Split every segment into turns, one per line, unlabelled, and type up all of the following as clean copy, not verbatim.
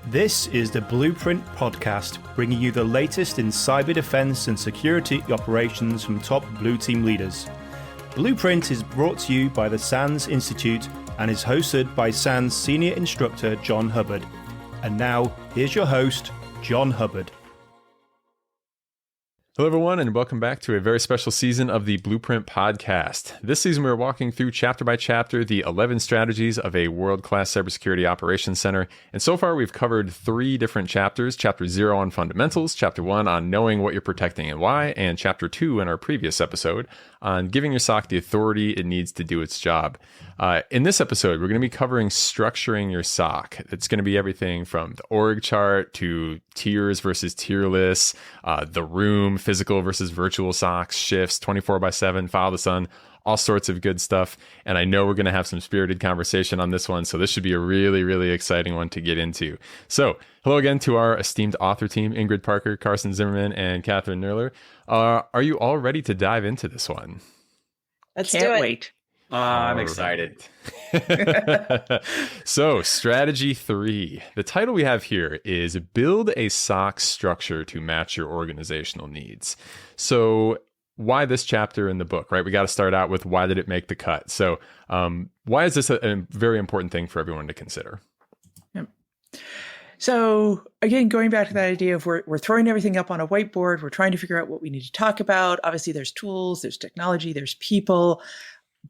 This is the Blueprint Podcast, bringing you the latest in cyber defense and security operations from top Blue Team leaders. Blueprint is brought to you by the SANS Institute and is hosted by SANS Senior Instructor John Hubbard. And now, here's your host, John Hubbard.
Hello, everyone, and welcome back to a very special season of the Blueprint Podcast. This season, we're walking through chapter by chapter the 11 strategies of a world-class cybersecurity operations center. And so far, we've covered 3 different chapters. Chapter 0 on fundamentals, Chapter 1 on knowing what you're protecting and why, and Chapter 2 in our previous episode on giving your SOC the authority it needs to do its job. In this episode, we're going to be covering structuring your SOC. It's going to be everything from the org chart to tiers versus tierless, the room, physical versus virtual SOCs, shifts, 24/7, follow the sun, all sorts of good stuff. And I know we're going to have some spirited conversation on this one, so this should be a really, really exciting one to get into. So hello again to our esteemed author team, Ingrid Parker, Carson Zimmerman, and Kathryn Knerler. Are you all ready to dive into this one?
Let's do it. Wait.
I'm excited.
So, strategy 3. The title we have here is Build a SOC Structure to Match Your Organizational Needs. So, why this chapter in the book, right? We got to start out with why did it make the cut? So, why is this a very important thing for everyone to consider?
Yep. So again, going back to that idea of we're throwing everything up on a whiteboard, we're trying to figure out what we need to talk about. Obviously, there's tools, there's technology, there's people,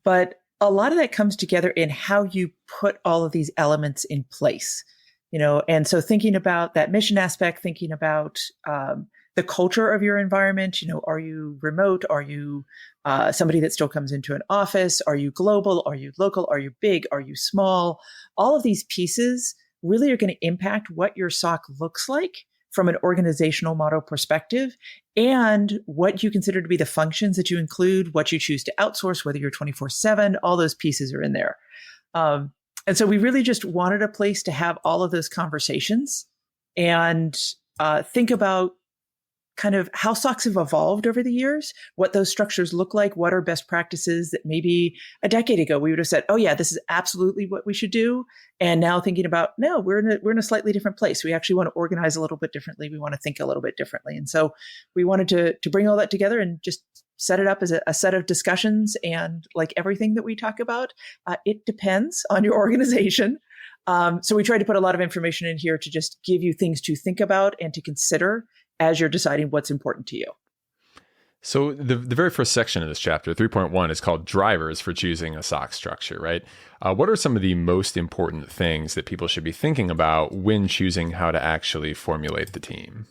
but a lot of that comes together in how you put all of these elements in place, and so thinking about that mission aspect, thinking about the culture of your environment, are you remote? Are you somebody that still comes into an office? Are you global? Are you local? Are you big? Are you small? All of these pieces really are going to impact what your SOC looks like from an organizational model perspective and what you consider to be the functions that you include, what you choose to outsource, whether you're 24/7, all those pieces are in there. And so we really just wanted a place to have all of those conversations and think about kind of how SOCs have evolved over the years, what those structures look like, what are best practices that maybe a decade ago we would have said, oh yeah, this is absolutely what we should do. And now thinking about, no, we're in a slightly different place. We actually want to organize a little bit differently. We want to think a little bit differently. And so we wanted to bring all that together and just set it up as a set of discussions. And like everything that we talk about, it depends on your organization. So we tried to put a lot of information in here to just give you things to think about and to consider as you're deciding what's important to you.
So the very first section of this chapter, 3.1, is called Drivers for Choosing a SOC Structure, right? What are some of the most important things that people should be thinking about when choosing how to actually formulate the team?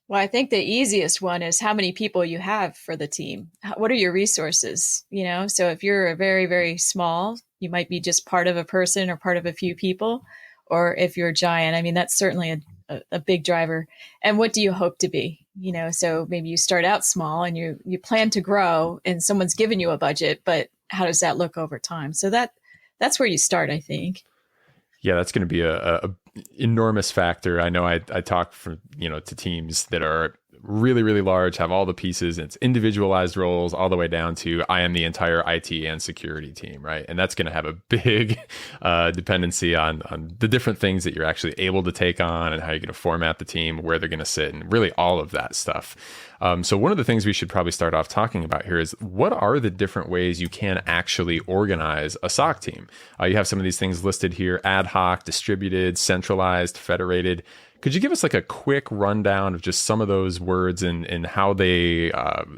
Well, I think the easiest one is how many people you have for the team. What are your resources? So if you're very, very small, you might be just part of a person or part of a few people. Or if you're a giant, that's certainly a big driver. And what do you hope to be? So maybe you start out small and you plan to grow and someone's given you a budget, but how does that look over time? So that's where you start, I think.
Yeah, that's going to be a enormous factor. I know I talk to teams that are really, really large, have all the pieces. It's individualized roles all the way down to I am the entire IT and security team, right? And that's going to have a big dependency on the different things that you're actually able to take on and how you're going to format the team, where they're going to sit, and really all of that stuff. So one of the things we should probably start off talking about here is what are the different ways you can actually organize a SOC team? You have some of these things listed here: ad hoc, distributed, centralized, federated. Could you give us like a quick rundown of just some of those words and how they,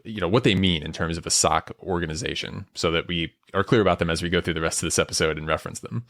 what they mean in terms of a SOC organization, so that we are clear about them as we go through the rest of this episode and reference them?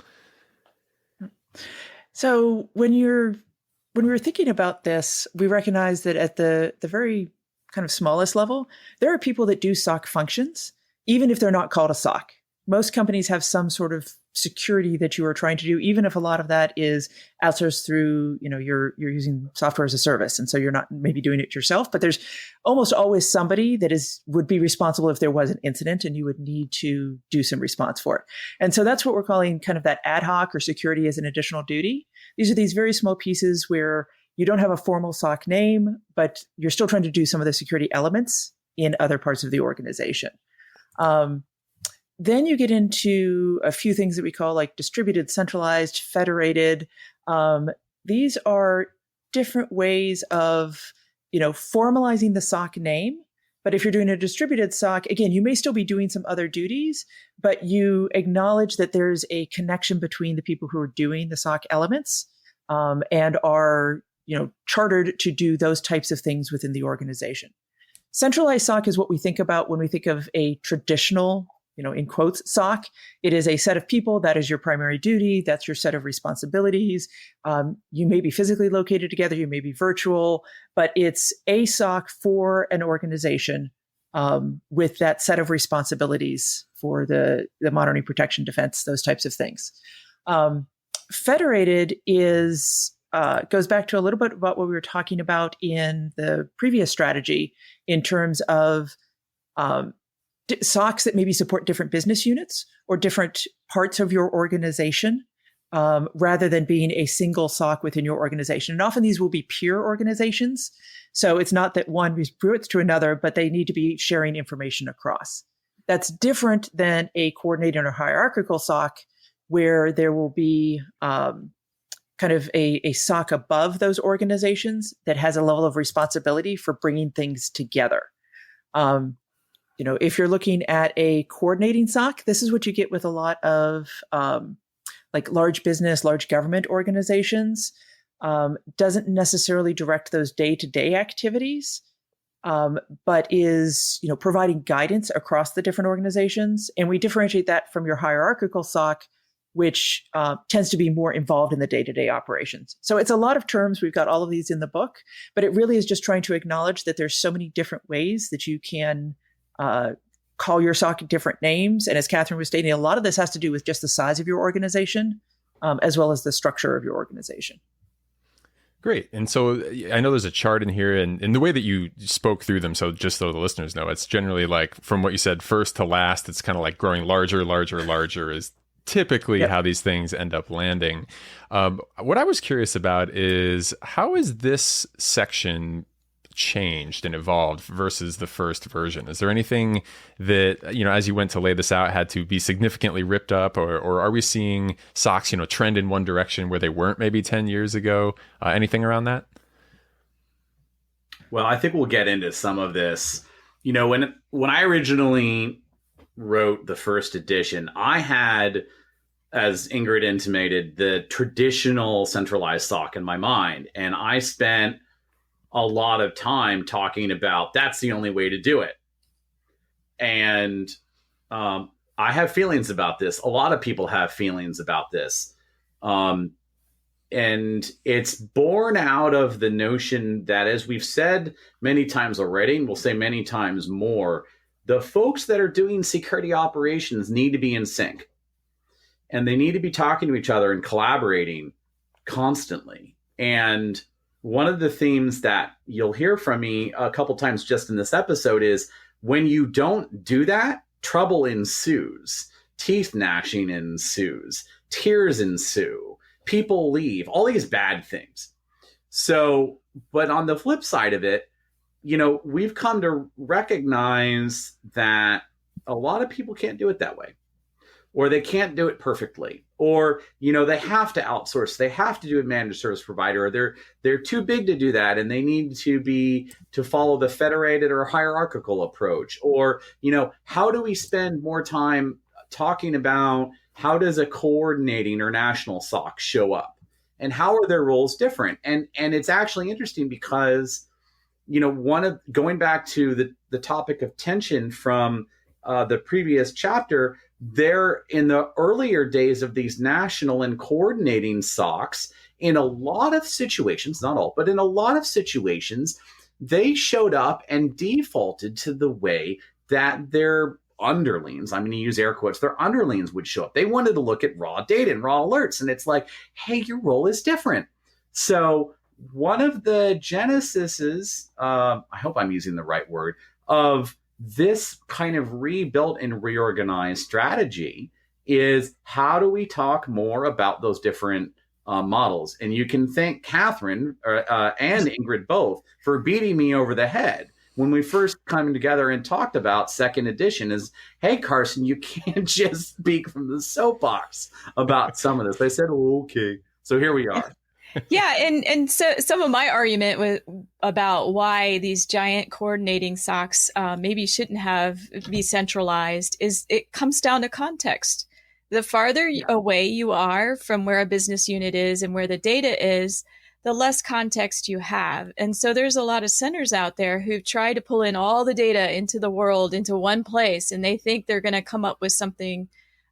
So when we were thinking about this, we recognize that at the very kind of smallest level, there are people that do SOC functions, even if they're not called a SOC. Most companies have some sort of security that you are trying to do, even if a lot of that is outsourced through, you're using software as a service. And so you're not maybe doing it yourself, but there's almost always somebody that would be responsible if there was an incident and you would need to do some response for it. And so that's what we're calling kind of that ad hoc or security as an additional duty. These are these very small pieces where you don't have a formal SOC name, but you're still trying to do some of the security elements in other parts of the organization. Then you get into a few things that we call like distributed, centralized, federated. these are different ways of, formalizing the SOC name. But if you're doing a distributed SOC, again, you may still be doing some other duties, but you acknowledge that there's a connection between the people who are doing the SOC elements and are, chartered to do those types of things within the organization. Centralized SOC is what we think about when we think of a traditional, in quotes, SOC. It is a set of people. That is your primary duty. That's your set of responsibilities. You may be physically located together. You may be virtual, but it's a SOC for an organization with that set of responsibilities for the monitoring, protection, defense, those types of things. Federated goes back to a little bit about what we were talking about in the previous strategy in terms of SOCs that maybe support different business units or different parts of your organization rather than being a single SOC within your organization. And often these will be peer organizations. So it's not that one recruits to another, but they need to be sharing information across. That's different than a coordinated or hierarchical SOC where there will be kind of a SOC above those organizations that has a level of responsibility for bringing things together. If you're looking at a coordinating SOC, this is what you get with a lot of like large business, large government organizations. Doesn't necessarily direct those day-to-day activities, but is providing guidance across the different organizations. And we differentiate that from your hierarchical SOC, which tends to be more involved in the day-to-day operations. So it's a lot of terms. We've got all of these in the book, but it really is just trying to acknowledge that there's so many different ways that you can call your SOC different names. And as Kathryn was stating, a lot of this has to do with just the size of your organization, as well as the structure of your organization.
Great. And so I know there's a chart in here and the way that you spoke through them. So just so the listeners know, it's generally like from what you said, first to last, it's kind of like growing larger is typically how these things end up landing. What I was curious about is how is this section changed and evolved versus the first version? Is there anything that, as you went to lay this out, had to be significantly ripped up, or are we seeing SOCs, trend in one direction where they weren't maybe 10 years ago? Anything around that?
Well, I think we'll get into some of this. When I originally wrote the first edition, I had, as Ingrid intimated, the traditional centralized SOC in my mind. And I spent a lot of time talking about that's the only way to do it. And I have feelings about this. A lot of people have feelings about this. And it's born out of the notion that, as we've said many times already, and we'll say many times more, the folks that are doing security operations need to be in sync. And they need to be talking to each other and collaborating constantly. And one of the themes that you'll hear from me a couple times just in this episode is when you don't do that, trouble ensues, teeth gnashing ensues, tears ensue, people leave, all these bad things. So, but on the flip side of it, we've come to recognize that a lot of people can't do it that way, or they can't do it perfectly, or, they have to outsource. They have to do a managed service provider, or they're too big to do that. And they need to follow the federated or hierarchical approach. Or, how do we spend more time talking about how does a coordinating or national SOC show up and how are their roles different? And it's actually interesting because, going back to the topic of tension from the previous chapter, there in the earlier days of these national and coordinating SOCs, in a lot of situations, not all, but in a lot of situations, they showed up and defaulted to the way that their underlings, I'm going to use air quotes, their underlings would show up. They wanted to look at raw data and raw alerts. And it's like, hey, your role is different. So one of the genesises, I hope I'm using the right word, of this kind of rebuilt and reorganized strategy is how do we talk more about those different models? And you can thank Kathryn and Ingrid both for beating me over the head when we first came together and talked about second edition is, hey, Carson, you can't just speak from the soapbox about some of this. I said, oh, okay. So here we are.
Yeah, and so some of my argument was about why these giant coordinating SOCs maybe shouldn't be centralized is it comes down to context. The farther away you are from where a business unit is and where the data is, the less context you have. And so there's a lot of centers out there who've tried to pull in all the data into the world into one place, and they think they're going to come up with something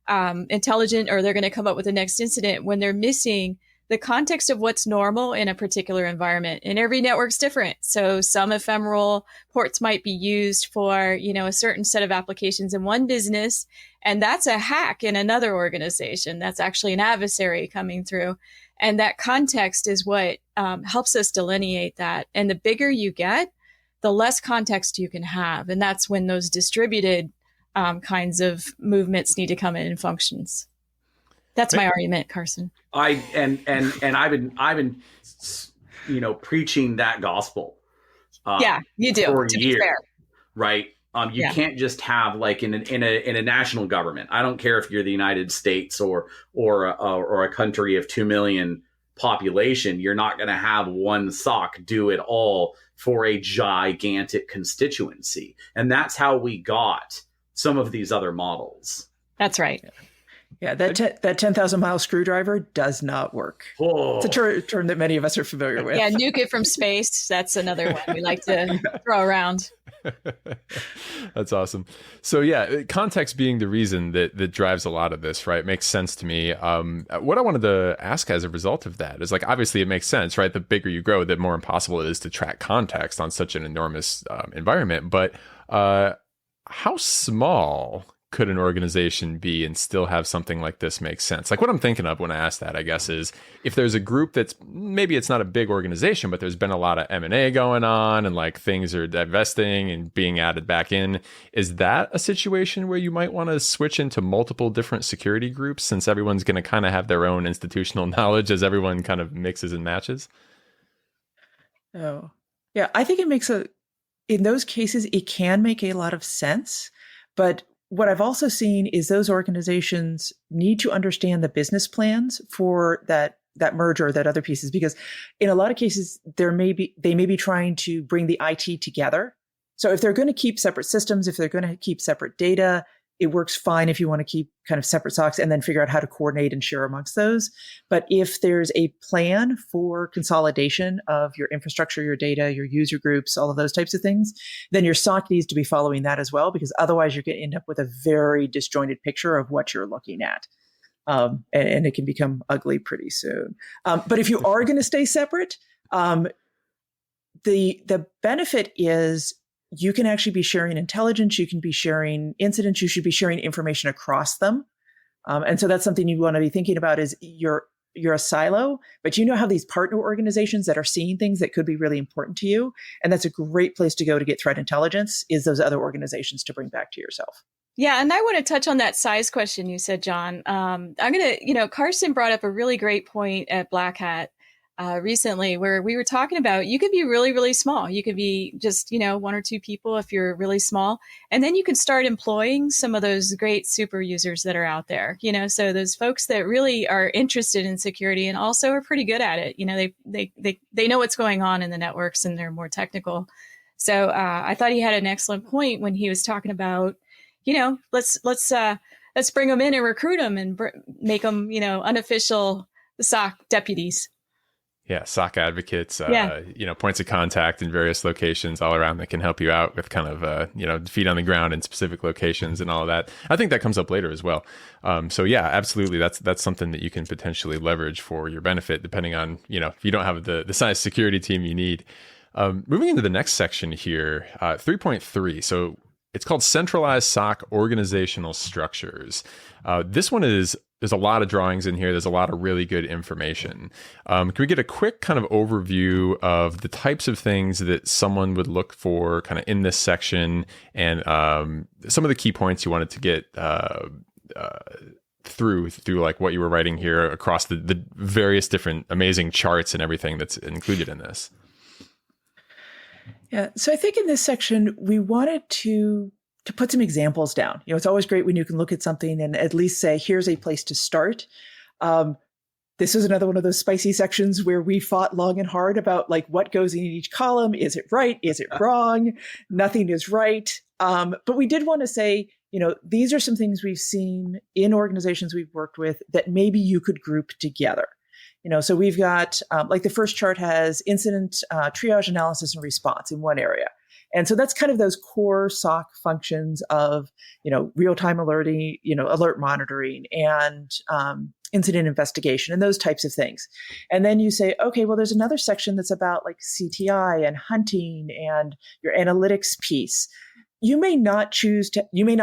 intelligent, or they're going to come up with the next incident, when they're missing the context of what's normal in a particular environment. And every network's different. So some ephemeral ports might be used for, a certain set of applications in one business, and that's a hack in another organization. That's actually an adversary coming through. And that context is what helps us delineate that. And the bigger you get, the less context you can have. And that's when those distributed kinds of movements need to come in and functions. That's my argument, Carson.
I've been preaching that gospel.
Yeah, you do.
For
to
years,
be fair.
right? You can't just have, like, in a national government. I don't care if you're the United States or a country of 2 million population. You're not going to have one SOC do it all for a gigantic constituency, and that's how we got some of these other models.
That's right.
Yeah, that 10,000-mile screwdriver does not work.
Oh.
It's a term that many of us are familiar with.
Yeah, nuke it from space. That's another one we like to throw around.
That's awesome. So yeah, context being the reason that drives a lot of this, right? Makes sense to me. What I wanted to ask as a result of that is, like, obviously it makes sense, right? The bigger you grow, the more impossible it is to track context on such an enormous environment. But how small could an organization be and still have something like this make sense? Like, what I'm thinking of when I ask that, I guess, is if there's a group that's, maybe it's not a big organization, but there's been a lot of M&A going on, and like things are divesting and being added back in. Is that a situation where you might want to switch into multiple different security groups, since everyone's going to kind of have their own institutional knowledge as everyone kind of mixes and matches?
Oh, yeah. I think in those cases, it can make a lot of sense. But what I've also seen is those organizations need to understand the business plans for that merger, that other pieces, because in a lot of cases, they may be trying to bring the IT together. So if they're going to keep separate systems, if they're going to keep separate data, it works fine if you want to keep kind of separate SOCs and then figure out how to coordinate and share amongst those. But if there's a plan for consolidation of your infrastructure, your data, your user groups, all of those types of things, then your SOC needs to be following that as well, because otherwise you're going to end up with a very disjointed picture of what you're looking at. And it can become ugly pretty soon. But if you are going to stay separate, the benefit is you can actually be sharing intelligence, you can be sharing incidents, you should be sharing information across them. And so that's something you want to be thinking about, is you're a silo, but you know how these partner organizations that are seeing things that could be really important to you. And that's a great place to go to get threat intelligence, is those other organizations to bring back to yourself.
Yeah, and I want to touch on that size question you said, John. I'm going to, Carson brought up a really great point at Black Hat recently, where we were talking about, you could be really, really small. You could be just, 1 or 2 people if you're really small. And then you can start employing some of those great super users that are out there, so those folks that really are interested in security and also are pretty good at it. They know what's going on in the networks, and they're more technical. So I thought he had an excellent point when he was talking about, let's bring them in and recruit them and make them, unofficial SOC deputies.
Yeah, SOC advocates, points of contact in various locations all around that can help you out with kind of, feet on the ground in specific locations and all of that. I think that comes up later as well. So yeah, absolutely. That's something that you can potentially leverage for your benefit, depending on, if you don't have the size security team you need. Moving into the next section here, 3.3. So it's called centralized SOC organizational structures. This one there's a lot of drawings in here. There's a lot of really good information. Can we get a quick kind of overview of the types of things that someone would look for kind of in this section, and some of the key points you wanted to get through like what you were writing here across the various different amazing charts and everything that's included in this?
Yeah. So I think in this section, we wanted to put some examples down. It's always great when you can look at something and at least say, here's a place to start. The This is another one of those spicy sections where we fought long and hard about like what goes in each column. Is it right? Is it wrong? Nothing is right. But we did want to say, these are some things we've seen in organizations we've worked with that maybe you could group together. So we've got like the first chart has incident triage, analysis, and response in one area. And so that's kind of those core SOC functions of, real-time alerting, alert monitoring and incident investigation and those types of things. And then you say, okay, well, there's another section that's about like CTI and hunting and your analytics piece. You may not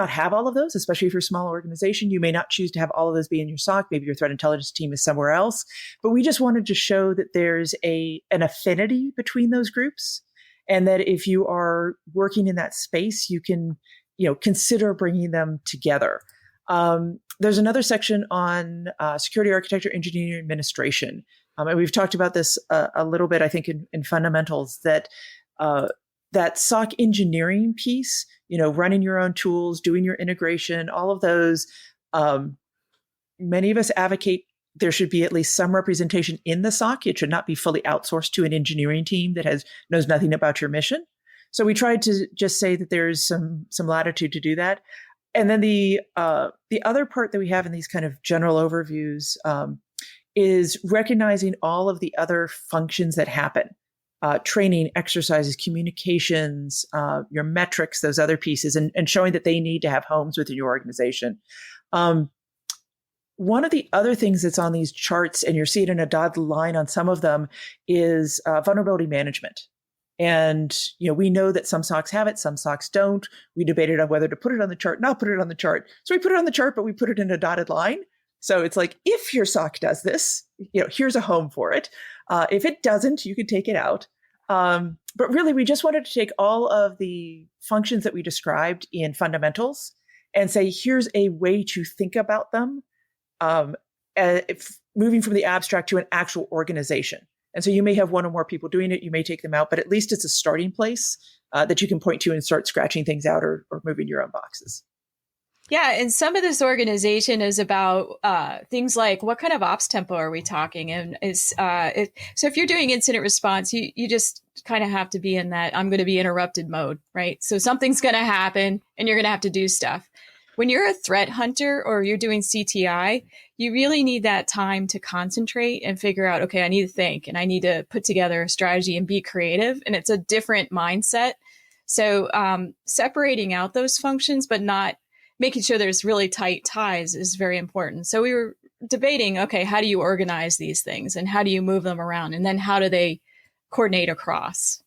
have all of those, especially if you're a small organization. You may not choose to have all of those be in your SOC. Maybe your threat intelligence team is somewhere else. But we just wanted to show that there's an affinity between those groups. And that if you are working in that space, you can, consider bringing them together. There's another section on security architecture, engineering, administration. And we've talked about this a little bit, I think, in fundamentals, that SOC engineering piece, running your own tools, doing your integration, all of those, many of us advocate there should be at least some representation in the SOC. It should not be fully outsourced to an engineering team that knows nothing about your mission. So we tried to just say that there's some latitude to do that. And then the other part that we have in these kind of general overviews is recognizing all of the other functions that happen. Training, exercises, communications, your metrics, those other pieces, and showing that they need to have homes within your organization. One of the other things that's on these charts, and you're seeing in a dotted line on some of them, is vulnerability management. And we know that some SOCs have it, some SOCs don't. We debated on whether to put it on the chart, not put it on the chart. So we put it on the chart, but we put it in a dotted line. So it's like, if your SOC does this, here's a home for it. If it doesn't, you can take it out. But really, we just wanted to take all of the functions that we described in fundamentals and say, here's a way to think about them, moving from the abstract to an actual organization. And so you may have one or more people doing it. You may take them out, but at least it's a starting place that you can point to and start scratching things out or moving your own boxes.
Yeah, and some of this organization is about things like what kind of ops tempo are we talking? And so if you're doing incident response, you just kind of have to be in that I'm going to be interrupted mode, right? So something's going to happen and you're going to have to do stuff. When you're a threat hunter or you're doing CTI, you really need that time to concentrate and figure out, okay, I need to think and I need to put together a strategy and be creative. And it's a different mindset. So separating out those functions, but not making sure there's really tight ties is very important. So we were debating, okay, how do you organize these things and how do you move them around? And then how do they coordinate across?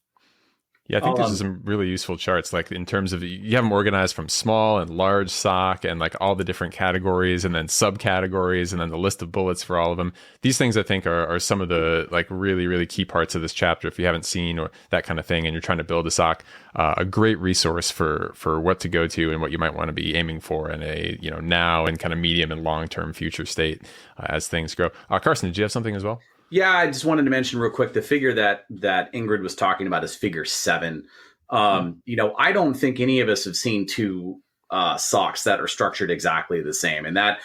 Yeah, I think there's some really useful charts, like in terms of you have them organized from small and large SOC and like all the different categories and then subcategories and then the list of bullets for all of them. These things I think are some of the like really, really key parts of this chapter. If you haven't seen or that kind of thing and you're trying to build a SOC, a great resource for what to go to and what you might want to be aiming for in a now and kind of medium and long-term future state as things grow. Carson, did you have something as well?
Yeah, I just wanted to mention real quick, the figure that Ingrid was talking about is figure 7. I don't think any of us have seen two SOCs that are structured exactly the same. And that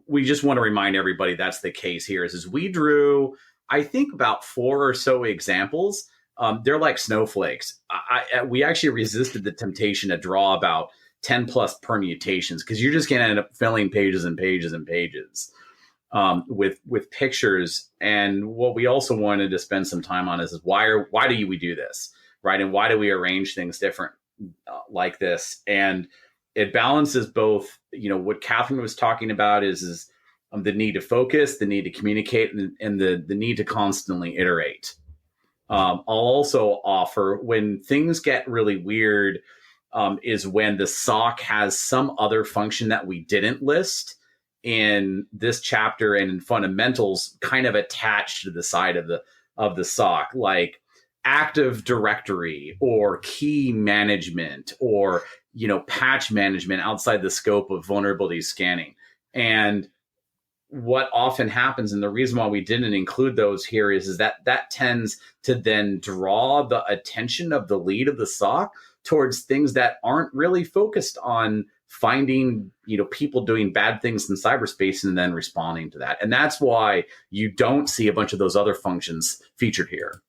we just want to remind everybody that's the case here is we drew, I think, about 4 or so examples. They're like snowflakes. We actually resisted the temptation to draw about 10 plus permutations because you're just going to end up filling pages and pages and pages. With pictures. And what we also wanted to spend some time on is why do we do this, right? And why do we arrange things different like this? And it balances both, what Kathryn was talking about is the need to focus, the need to communicate, and the need to constantly iterate. I'll also offer when things get really weird is when the SOC has some other function that we didn't list in this chapter and in fundamentals kind of attached to the side of the SOC, like Active Directory or key management or, patch management outside the scope of vulnerability scanning. And what often happens, and the reason why we didn't include those here is that tends to then draw the attention of the lead of the SOC towards things that aren't really focused on finding, people doing bad things in cyberspace and then responding to that. And that's why you don't see a bunch of those other functions featured here.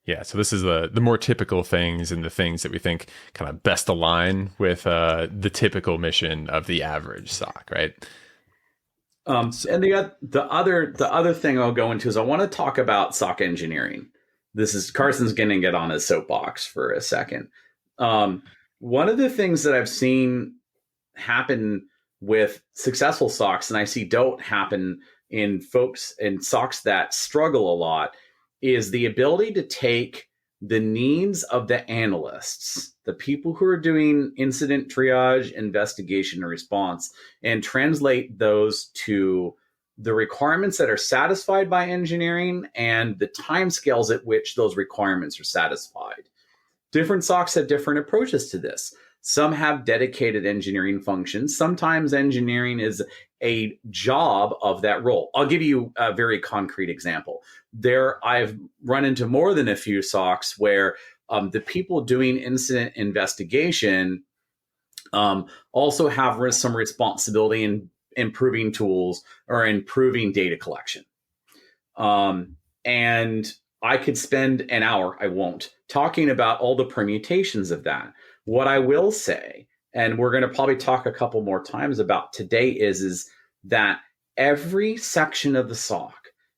Yeah, so this is the more typical things and the things that we think kind of best align with the typical mission of the average SOC, right?
And the other thing I'll go into is I want to talk about SOC engineering. This is Carson's going to get on his soapbox for a second. One of the things that I've seen happen with successful SOCs, and I see don't happen in folks in SOCs that struggle a lot, is the ability to take the needs of the analysts, the people who are doing incident triage, investigation, and response, and translate those to the requirements that are satisfied by engineering and the timescales at which those requirements are satisfied. Different SOCs have different approaches to this. Some have dedicated engineering functions. Sometimes engineering is a job of that role. I'll give you a very concrete example. I've run into more than a few SOCs where the people doing incident investigation also have some responsibility in improving tools or improving data collection. And I could spend an hour, I won't, talking about all the permutations of that. What I will say, and we're going to probably talk a couple more times about today, is that every section of the SOC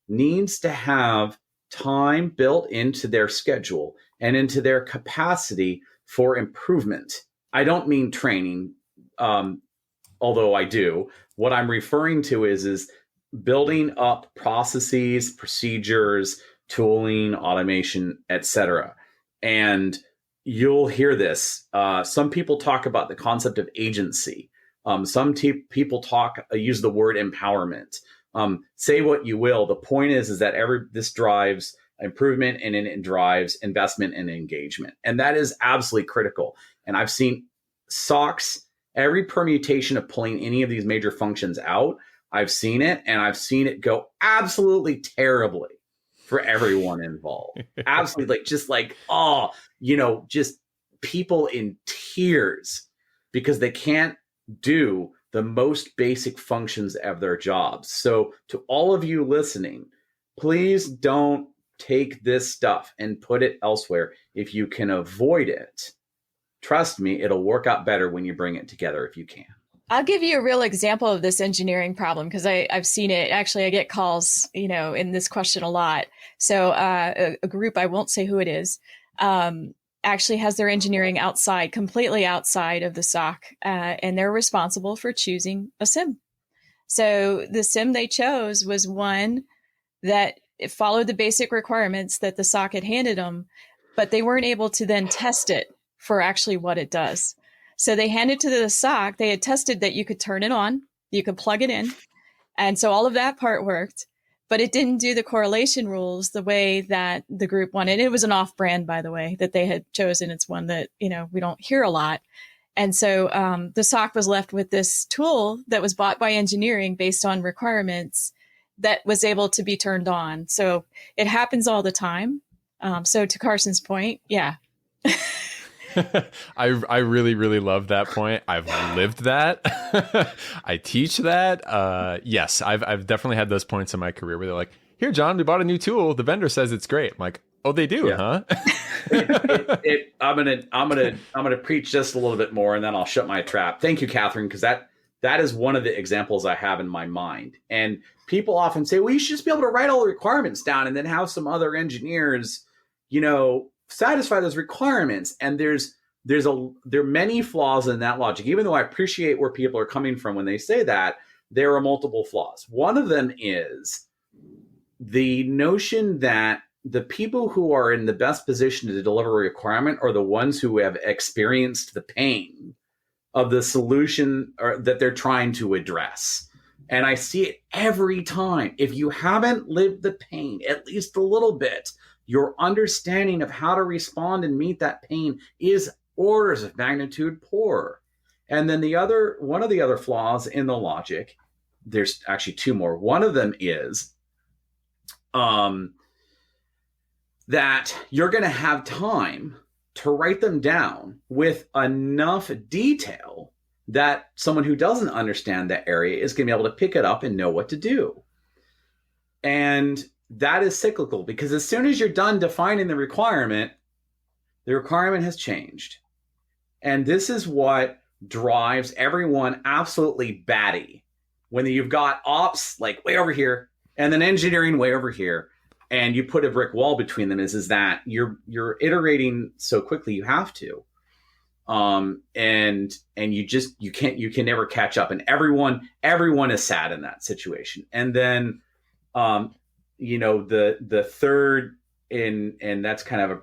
needs to have time built into their schedule and into their capacity for improvement. I don't mean training, although I do. What I'm referring to is building up processes, procedures, tooling, automation, etc. And you'll hear this. Some people talk about the concept of agency. Some people use the word empowerment. Say what you will. The point is that this drives improvement and it drives investment and engagement. And that is absolutely critical. And I've seen SOCs, every permutation of pulling any of these major functions out, I've seen it, and I've seen it go absolutely terribly for everyone involved. Absolutely. Just people in tears because they can't do the most basic functions of their jobs. So to all of you listening, please don't take this stuff and put it elsewhere. If you can avoid it, trust me, it'll work out better when you bring it together if you can.
I'll give you a real example of this engineering problem because I've seen it. Actually, I get calls, in this question a lot. So a group, I won't say who it is, actually has their engineering completely outside of the SOC, and they're responsible for choosing a SIM. So the SIM they chose was one that followed the basic requirements that the SOC had handed them, but they weren't able to then test it for actually what it does. So they handed to the SOC. They had tested that you could turn it on, you could plug it in. And so all of that part worked, but it didn't do the correlation rules the way that the group wanted. It was an off-brand, by the way, that they had chosen. It's one that, we don't hear a lot. And so the SOC was left with this tool that was bought by engineering based on requirements that was able to be turned on. So it happens all the time. So to Carson's point, yeah.
I really, really love that point. I've lived that. I teach that. Yes, I've definitely had those points in my career where they're like, "Here, John, we bought a new tool. The vendor says it's great." I'm like, "Oh, they do, huh?"
I'm gonna preach just a little bit more, and then I'll shut my trap. Thank you, Kathryn, because that is one of the examples I have in my mind. And people often say, "Well, you should just be able to write all the requirements down, and then have some other engineers, satisfy those requirements." And there are many flaws in that logic. Even though I appreciate where people are coming from when they say that, there are multiple flaws. One of them is the notion that the people who are in the best position to deliver a requirement are the ones who have experienced the pain of the solution that they're trying to address. And I see it every time. If you haven't lived the pain, at least a little bit, your understanding of how to respond and meet that pain is orders of magnitude poorer. And then one of the other flaws in the logic, there's actually two more. One of them is that you're going to have time to write them down with enough detail that someone who doesn't understand that area is going to be able to pick it up and know what to do. And that is cyclical, because as soon as you're done defining the requirement has changed. And this is what drives everyone absolutely batty when you've got ops like way over here and then engineering way over here, and you put a brick wall between them, is that you're iterating so quickly you have to. And you can never catch up, and everyone is sad in that situation. And then the third, and that's kind of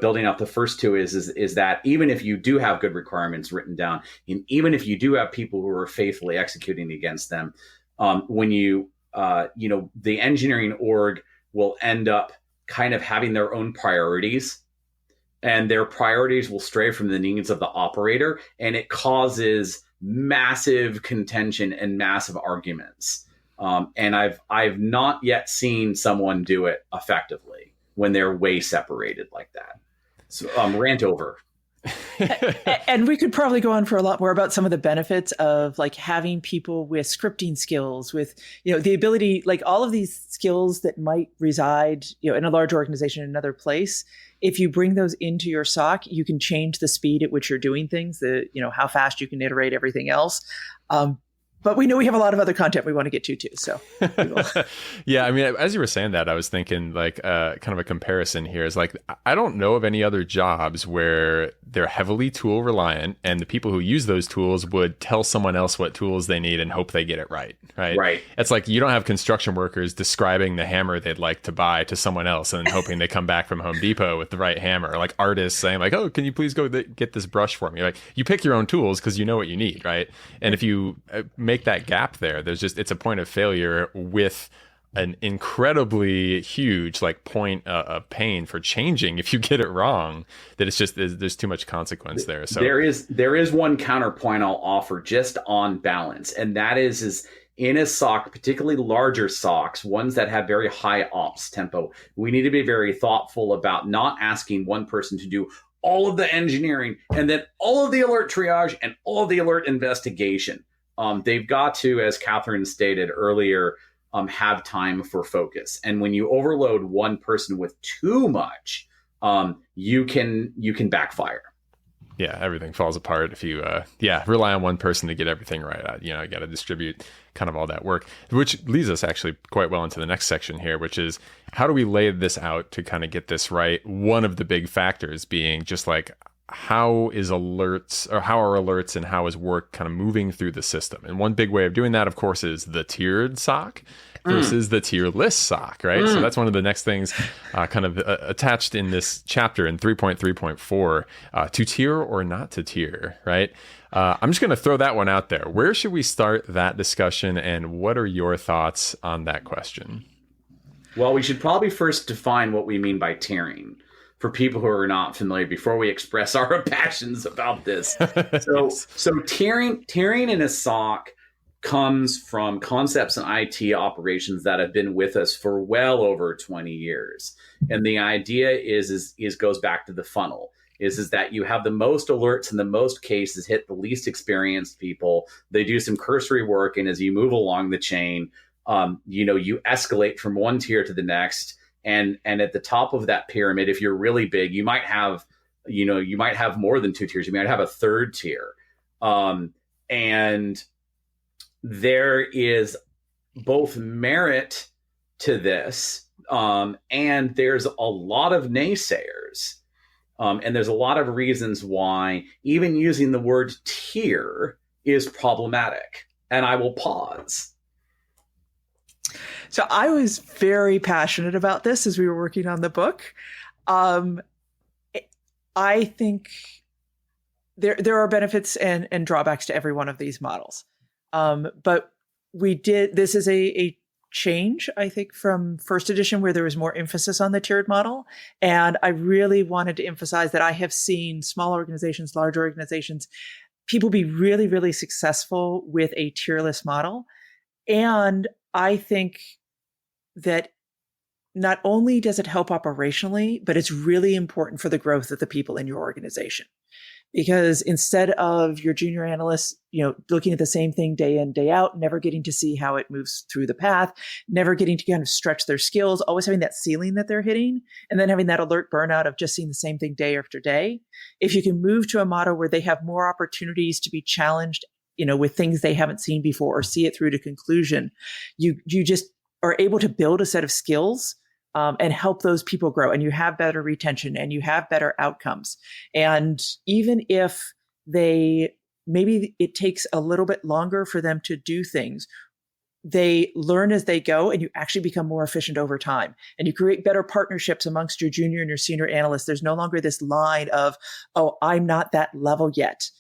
building up the first two is that even if you do have good requirements written down, and even if you do have people who are faithfully executing against them, when the engineering org will end up kind of having their own priorities, and their priorities will stray from the needs of the operator, and it causes massive contention and massive arguments. And I've not yet seen someone do it effectively when they're way separated like that. So rant over.
And we could probably go on for a lot more about some of the benefits of like having people with scripting skills, with, the ability, like all of these skills that might reside, in a large organization in another place. If you bring those into your SOC, you can change the speed at which you're doing things, how fast you can iterate everything else. But we know we have a lot of other content we want to get to too. So
yeah, I mean, as you were saying that, I was thinking like kind of a comparison here is like, I don't know of any other jobs where they're heavily tool reliant and the people who use those tools would tell someone else what tools they need and hope they get it right. Right. It's like you don't have construction workers describing the hammer they'd like to buy to someone else and hoping they come back from Home Depot with the right hammer, or like artists saying like, oh, can you please go get this brush for me? Like, you pick your own tools because you know what you need. Right. And if you make that gap there, it's a point of failure with an incredibly huge point of pain for changing if you get it wrong, that it's just there's too much consequence there. So
there is one counterpoint I'll offer just on balance, and that is in a SOC, particularly larger SOCs, ones that have very high ops tempo, we need to be very thoughtful about not asking one person to do all of the engineering and then all of the alert triage and all of the alert investigation. They've got to, as Kathryn stated earlier, have time for focus. And when you overload one person with too much, you can backfire.
Yeah, everything falls apart if you rely on one person to get everything right. You got to distribute kind of all that work, which leads us actually quite well into the next section here, which is how do we lay this out to kind of get this right? One of the big factors being just like, how are alerts and how is work kind of moving through the system? And one big way of doing that, of course, is the tiered SOC versus the tierless SOC, right? So that's one of the next things kind of attached in this chapter in 3.3.4, to tier or not to tier, right? I'm just going to throw that one out there. Where should we start that discussion, and what are your thoughts on that question?
Well, we should probably first define what we mean by tiering for people who are not familiar before we express our passions about this. So tiering in a SOC comes from concepts in IT operations that have been with us for well over 20 years. And the idea is goes back to the funnel. Is that you have the most alerts in the most cases hit the least experienced people. They do some cursory work, and as you move along the chain, you escalate from one tier to the next. And at the top of that pyramid, if you're really big, you might have more than two tiers. You might have a third tier. And there is both merit to this, and there's a lot of naysayers. And there's a lot of reasons why even using the word tier is problematic. And I will pause.
So I was very passionate about this as we were working on the book. I think there are benefits and drawbacks to every one of these models. But this is a change, I think, from first edition where there was more emphasis on the tiered model. And I really wanted to emphasize that I have seen small organizations, large organizations, people be really, really successful with a tierless model. And I think that not only does it help operationally, but it's really important for the growth of the people in your organization. Because instead of your junior analyst, looking at the same thing day in, day out, never getting to see how it moves through the path, never getting to kind of stretch their skills, always having that ceiling that they're hitting, and then having that alert burnout of just seeing the same thing day after day. If you can move to a model where they have more opportunities to be challenged, with things they haven't seen before or see it through to conclusion, you just are able to build a set of skills and help those people grow, and you have better retention and you have better outcomes. And even if maybe it takes a little bit longer for them to do things, they learn as they go, and you actually become more efficient over time, and you create better partnerships amongst your junior and your senior analysts. There's no longer this line of, oh, I'm not that level yet.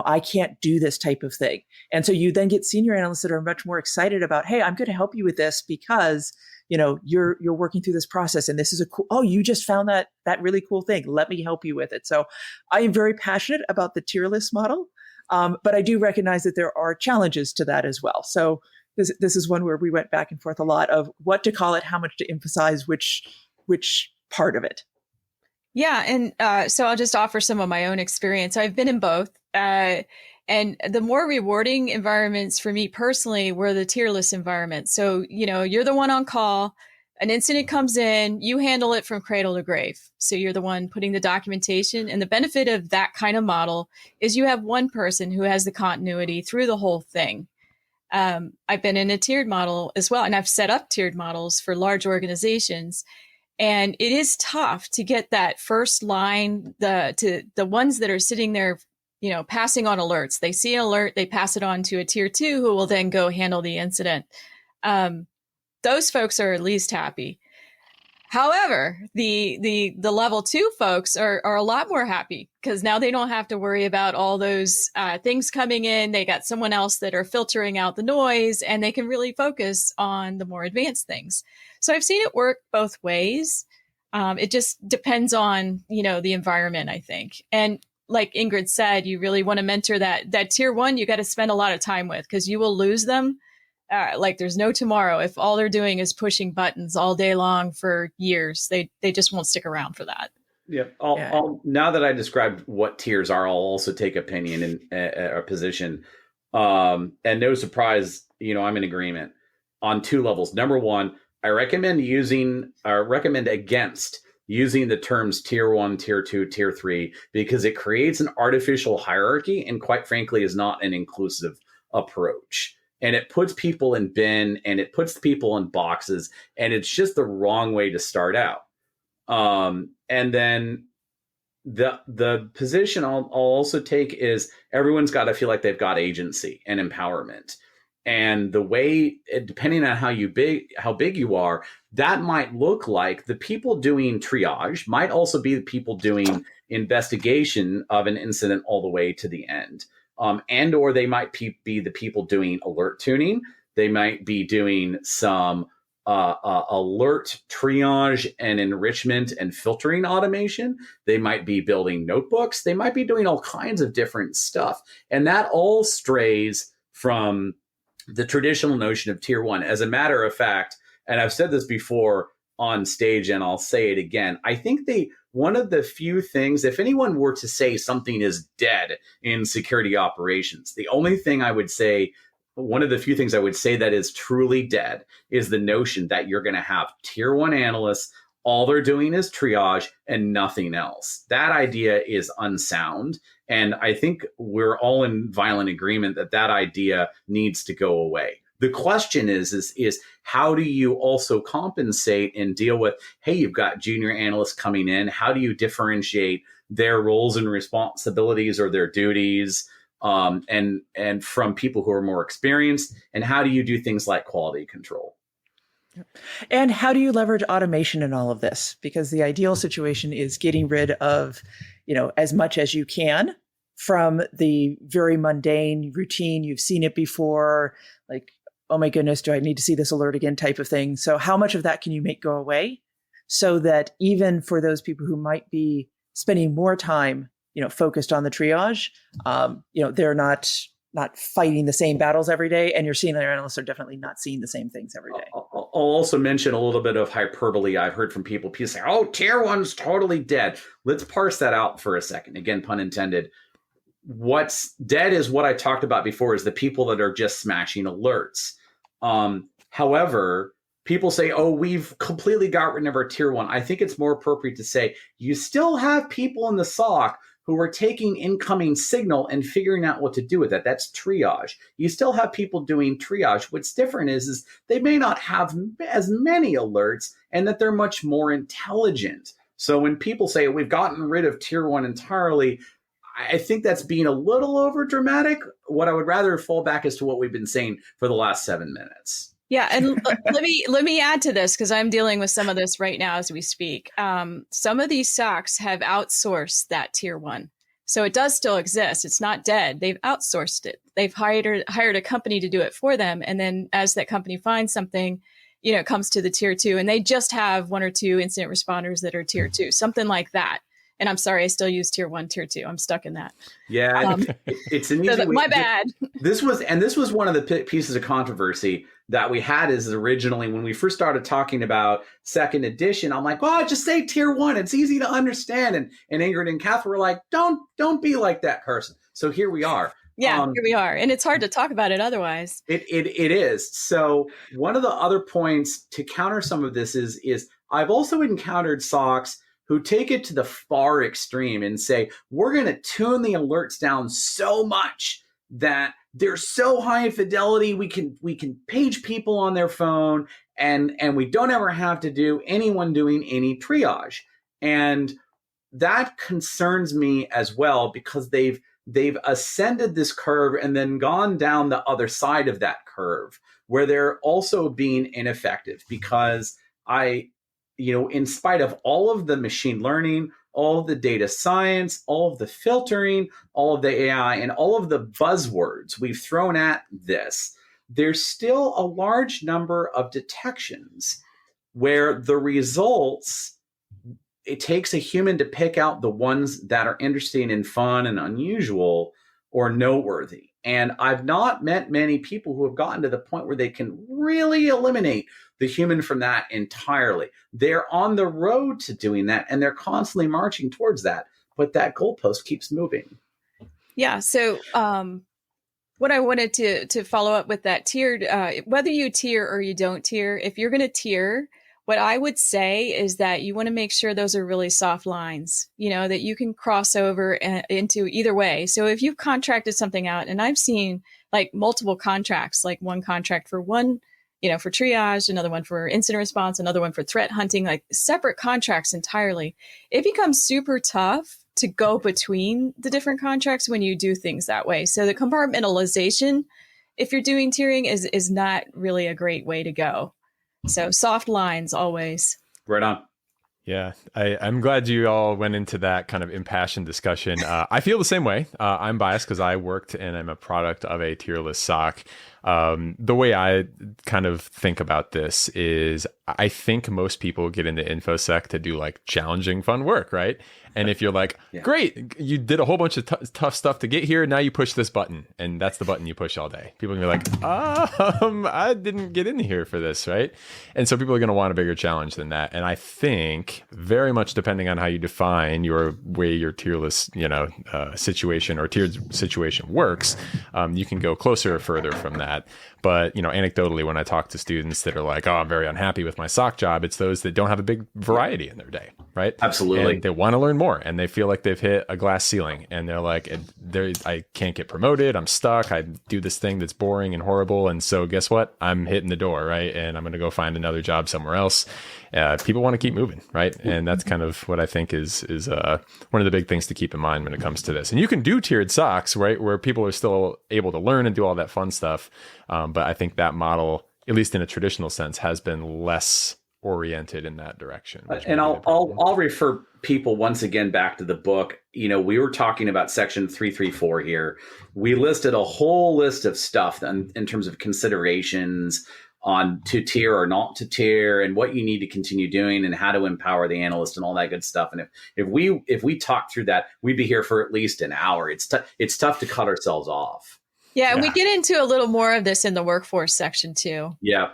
I can't do this type of thing. And so you then get senior analysts that are much more excited about, hey, I'm going to help you with this because you're working through this process, and this is you just found that really cool thing. Let me help you with it. So I am very passionate about the tierless model, but I do recognize that there are challenges to that as well. So this is one where we went back and forth a lot of what to call it, how much to emphasize which part of it.
Yeah. And so I'll just offer some of my own experience. I've been in both. And the more rewarding environments for me personally were the tierless environments. So, you're the one on call, an incident comes in, you handle it from cradle to grave. So you're the one putting the documentation. And the benefit of that kind of model is you have one person who has the continuity through the whole thing. I've been in a tiered model as well, and I've set up tiered models for large organizations. And it is tough to get that first line, to the ones that are sitting there, passing on alerts. They see an alert, they pass it on to a tier 2 who will then go handle the incident. Those folks are at least happy. However, the level 2 folks are a lot more happy because now they don't have to worry about all those things coming in. They got someone else that are filtering out the noise, and they can really focus on the more advanced things. So I've seen it work both ways. It just depends on, the environment, I think. And like Ingrid said, you really want to mentor that tier 1, you got to spend a lot of time with, because you will lose them. Like there's no tomorrow. If all they're doing is pushing buttons all day long for years, they just won't stick around for that.
Yeah. Now that I described what tiers are, I'll also take opinion in a position. And no surprise, I'm in agreement on 2 levels. Number 1, I recommend against using the terms tier 1, tier 2, tier 3, because it creates an artificial hierarchy and, quite frankly, is not an inclusive approach. And it puts people in bin, and it puts people in boxes, and it's just the wrong way to start out. And then the position I'll also take is everyone's got to feel like they've got agency and empowerment. And the way, depending on how big you are, that might look like the people doing triage might also be the people doing investigation of an incident all the way to the end. And or they might be the people doing alert tuning. They might be doing some alert triage and enrichment and filtering automation. They might be building notebooks. They might be doing all kinds of different stuff. And that all strays from the traditional notion of tier 1. As a matter of fact, and I've said this before on stage and I'll say it again, I think one of the few things, if anyone were to say something is dead in security operations, the only thing I would say, one of the few things I would say that is truly dead is the notion that you're going to have tier 1 analysts, all they're doing is triage and nothing else. That idea is unsound. And I think we're all in violent agreement that idea needs to go away. The question is how do you also compensate and deal with, hey, you've got junior analysts coming in. How do you differentiate their roles and responsibilities or their duties and from people who are more experienced? And how do you do things like quality control?
And how do you leverage automation in all of this? Because the ideal situation is getting rid of, as much as you can from the very mundane routine. You've seen it before, like, oh my goodness, do I need to see this alert again type of thing? So how much of that can you make go away so that even for those people who might be spending more time, focused on the triage, they're not fighting the same battles every day, and your senior analysts are definitely not seeing the same things every day.
I'll also mention a little bit of hyperbole. I've heard from people say, oh, tier 1's totally dead. Let's parse that out for a second. Again, pun intended. what's dead is what I talked about before, is the people that are just smashing alerts. However, people say, oh, we've completely got rid of our tier 1. I think it's more appropriate to say you still have people in the SOC who are taking incoming signal and figuring out what to do with it. That's triage. You still have people doing triage. What's different is they may not have as many alerts, and that they're much more intelligent. So when people say we've gotten rid of tier 1 entirely, I think that's being a little over dramatic. What I would rather fall back is to what we've been saying for the last 7 minutes.
Yeah, and let me add to this, because I'm dealing with some of this right now as we speak. Some of these SOCs have outsourced that tier 1, so it does still exist. It's not dead. They've outsourced it. They've hired a company to do it for them, and then as that company finds something, it comes to the tier 2, and they just have 1 or 2 incident responders that are tier 2, something like that. And I'm sorry, I still use tier 1, tier 2. I'm stuck in that.
Yeah, it's an easy way.
My bad.
This was one of the pieces of controversy that we had. Is originally when we first started talking about second edition, I'm like, oh, just say tier 1. It's easy to understand. And Ingrid and Kathryn were like, don't be like that, Carson. So here we are.
Yeah, here we are. And it's hard to talk about it otherwise.
It is. So one of the other points to counter some of this is I've also encountered SOCs who take it to the far extreme and say, we're going to tune the alerts down so much that they're so high in fidelity, we can page people on their phone, and we don't ever have to do anyone doing any triage. And that concerns me as well, because they've ascended this curve and then gone down the other side of that curve, where they're also being ineffective, because in spite of all of the machine learning, all of the data science, all of the filtering, all of the AI, and all of the buzzwords we've thrown at this, there's still a large number of detections where the results, it takes a human to pick out the ones that are interesting and fun and unusual or noteworthy. And I've not met many people who have gotten to the point where they can really eliminate the human from that entirely. They're on the road to doing that, and they're constantly marching towards that. But that goalpost keeps moving.
Yeah. So what I wanted to follow up with that tiered, whether you tier or you don't tier, if you're going to tier, what I would say is that you want to make sure those are really soft lines, that you can cross over into either way. So if you've contracted something out, and I've seen like multiple contracts, like one contract for one, for triage, another one for incident response, another one for threat hunting, like separate contracts entirely, it becomes super tough to go between the different contracts when you do things that way. So the compartmentalization, if you're doing tiering, is not really a great way to go. So soft lines always.
Right on.
Yeah, I'm glad you all went into that kind of impassioned discussion. I feel the same way. I'm biased because I worked and I'm a product of a tierless SOC. The way I kind of think about this is I think most people get into InfoSec to do like challenging, fun work, right? And if you're like, great, you did a whole bunch of tough stuff to get here, now you push this button, and that's the button you push all day. People are gonna be like, I didn't get in here for this, right? And so people are gonna want a bigger challenge than that. And I think very much depending on how you define your way your tierless, situation or tiered situation works, you can go closer or further from that. But, anecdotally, when I talk to students that are like, oh, I'm very unhappy with my SOC job, it's those that don't have a big variety in their day, right?
Absolutely.
And they want to learn more, and they feel like they've hit a glass ceiling, and they're like, I can't get promoted. I'm stuck. I do this thing that's boring and horrible. And so guess what? I'm hitting the door, right? And I'm going to go find another job somewhere else. People want to keep moving, right? And that's kind of what I think is one of the big things to keep in mind when it comes to this. And you can do tiered SOCs, right, where people are still able to learn and do all that fun stuff. But I think that model, at least in a traditional sense, has been less oriented in that direction.
And I'll refer people once again back to the book. We were talking about section 334 here. We listed a whole list of stuff in terms of considerations on to tier or not to tier, and what you need to continue doing, and how to empower the analyst and all that good stuff. And if we talk through that, we'd be here for at least an hour. It's tough to cut ourselves off.
Yeah, and we get into a little more of this in the workforce section too.
Yeah.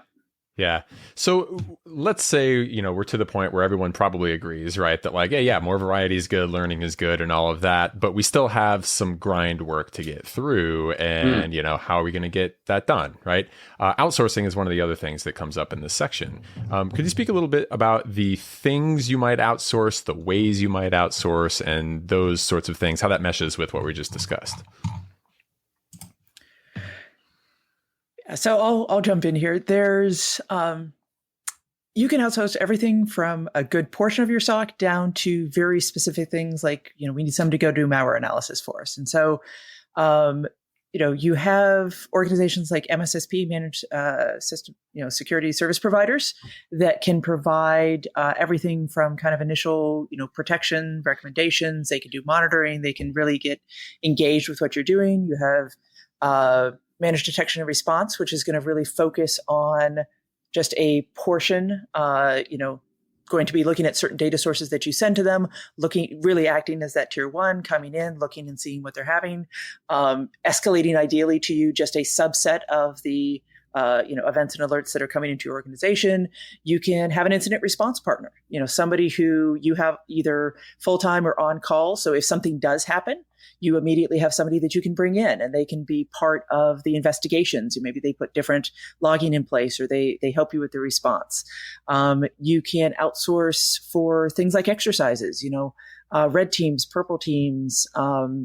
Yeah. So let's say, we're to the point where everyone probably agrees, right? That like, yeah, more variety is good, learning is good and all of that, but we still have some grind work to get through. And, how are we going to get that done, right? Outsourcing is one of the other things that comes up in this section. Could you speak a little bit about the things you might outsource, the ways you might outsource, and those sorts of things, how that meshes with what we just discussed?
So I'll jump in here. There's you can outsource everything from a good portion of your SOC down to very specific things like, we need someone to go do malware analysis for us. And so, you have organizations like MSSP, managed system, security service providers that can provide everything from kind of initial, protection recommendations. They can do monitoring. They can really get engaged with what you're doing. You have managed detection and response, which is going to really focus on just a portion, going to be looking at certain data sources that you send to them, really acting as that tier one, coming in, looking and seeing what they're having, escalating ideally to you just a subset of the events and alerts that are coming into your organization. You can have an incident response partner, somebody who you have either full-time or on call. So if something does happen, you immediately have somebody that you can bring in and they can be part of the investigations. Maybe they put different logging in place or they help you with the response. You can outsource for things like exercises, red teams, purple teams,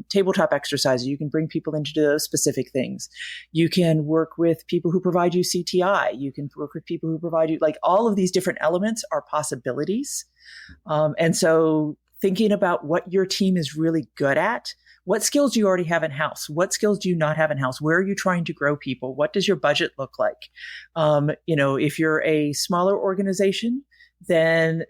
tabletop exercises. You can bring people into those specific things. You can work with people who provide you CTI. You can work with people who provide you, like, all of these different elements are possibilities. And so thinking about what your team is really good at, what skills do you already have in-house? What skills do you not have in-house? Where are you trying to grow people? What does your budget look like? If you're a smaller organization, then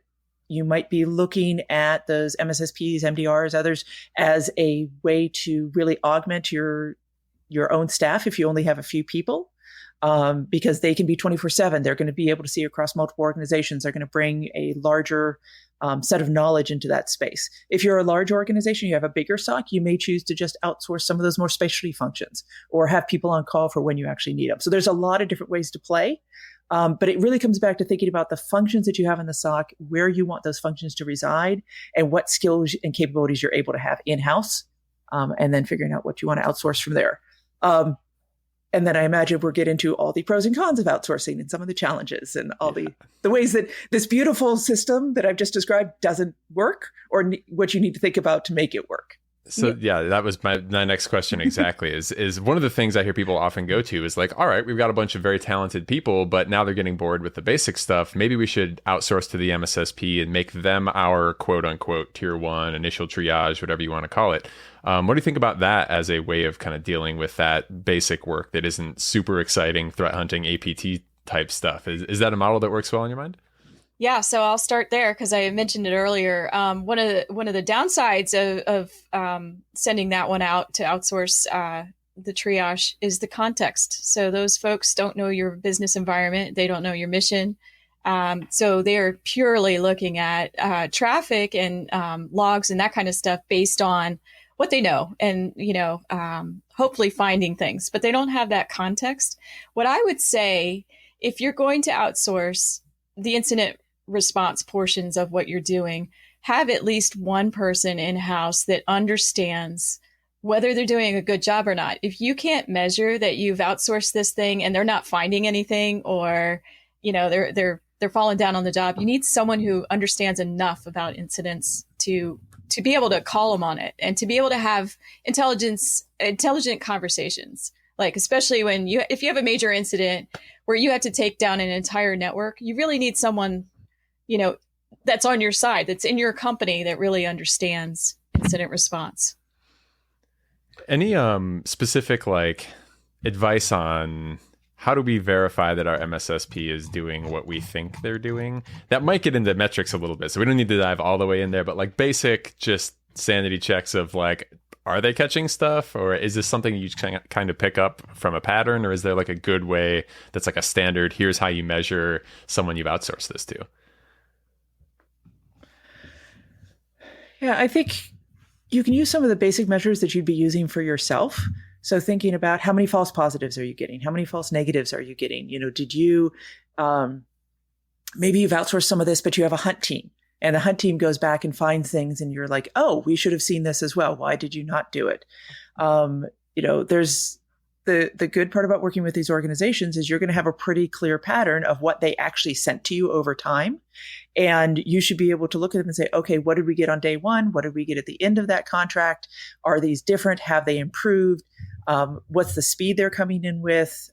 you might be looking at those MSSPs, MDRs, others as a way to really augment your own staff if you only have a few people, because they can be 24/7. They're going to be able to see across multiple organizations. They're going to bring a larger set of knowledge into that space. If you're a large organization, you have a bigger SOC, you may choose to just outsource some of those more specialty functions or have people on call for when you actually need them. So there's a lot of different ways to play. But it really comes back to thinking about the functions that you have in the SOC, where you want those functions to reside, and what skills and capabilities you're able to have in-house, and then figuring out what you want to outsource from there. And then I imagine we'll get into all the pros and cons of outsourcing and some of the challenges and all the ways that this beautiful system that I've just described doesn't work, or what you need to think about to make it work.
So that was my next question exactly. is one of the things I hear people often go to is like, all right, we've got a bunch of very talented people, but now they're getting bored with the basic stuff. Maybe we should outsource to the MSSP and make them our quote unquote tier one, initial triage, whatever you want to call it. What do you think about that as a way of kind of dealing with that basic work that isn't super exciting threat hunting APT type stuff? Is that a model that works well in your mind?
Yeah, so I'll start there because I mentioned it earlier. One of the downsides of sending that one out to outsource the triage is the context. So those folks don't know your business environment. They don't know your mission. So they're purely looking at traffic and logs and that kind of stuff based on what they know and, hopefully finding things. But they don't have that context. What I would say, if you're going to outsource the incident response portions of what you're doing, have at least one person in-house that understands whether they're doing a good job or not. If you can't measure that you've outsourced this thing and they're not finding anything, or they're falling down on the job, you need someone who understands enough about incidents to be able to call them on it and to be able to have intelligent conversations. Like, especially if you have a major incident where you have to take down an entire network, you really need someone that's on your side, that's in your company, that really understands incident response.
Any specific advice on how do we verify that our MSSP is doing what we think they're doing? That might get into metrics a little bit, so we don't need to dive all the way in there, but basic just sanity checks of are they catching stuff, or is this something you kind of pick up from a pattern, or is there a good way that's a standard, here's how you measure someone you've outsourced this to?
Yeah, I think you can use some of the basic measures that you'd be using for yourself. So thinking about how many false positives are you getting? How many false negatives are you getting? Maybe you've outsourced some of this, but you have a hunt team, and the hunt team goes back and finds things, and you're like, oh, we should have seen this as well. Why did you not do it? There's the good part about working with these organizations is you're going to have a pretty clear pattern of what they actually sent to you over time. And you should be able to look at them and say, okay, what did we get on day one? What did we get at the end of that contract? Are these different? Have they improved? What's the speed they're coming in with?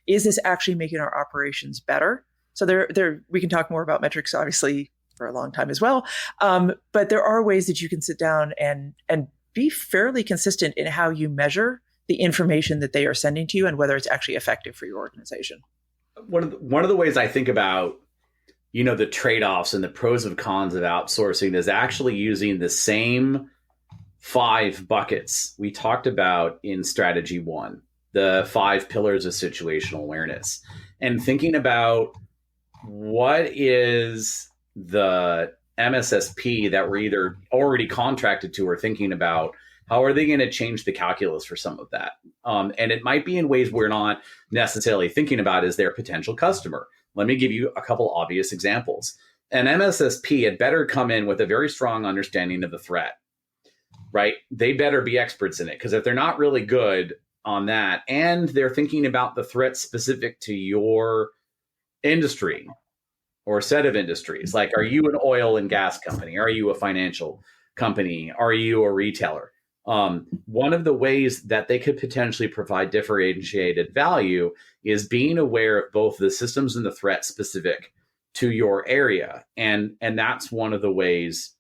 Is this actually making our operations better? So we can talk more about metrics, obviously, for a long time as well. But there are ways that you can sit down and be fairly consistent in how you measure the information that they are sending to you and whether it's actually effective for your organization.
One of the ways I think about, the trade-offs and the pros and cons of outsourcing is actually using the same 5 buckets we talked about in strategy 1, the 5 pillars of situational awareness, and thinking about what is the MSSP that we're either already contracted to or thinking about. How are they going to change the calculus for some of that? And it might be in ways we're not necessarily thinking about as their potential customer. Let me give you a couple obvious examples. An MSSP had better come in with a very strong understanding of the threat, right? They better be experts in it, because if they're not really good on that and they're thinking about the threat specific to your industry or set of industries, like, are you an oil and gas company? Are you a financial company? Are you a retailer? One of the ways that they could potentially provide differentiated value is being aware of both the systems and the threat specific to your area. And that's one of the ways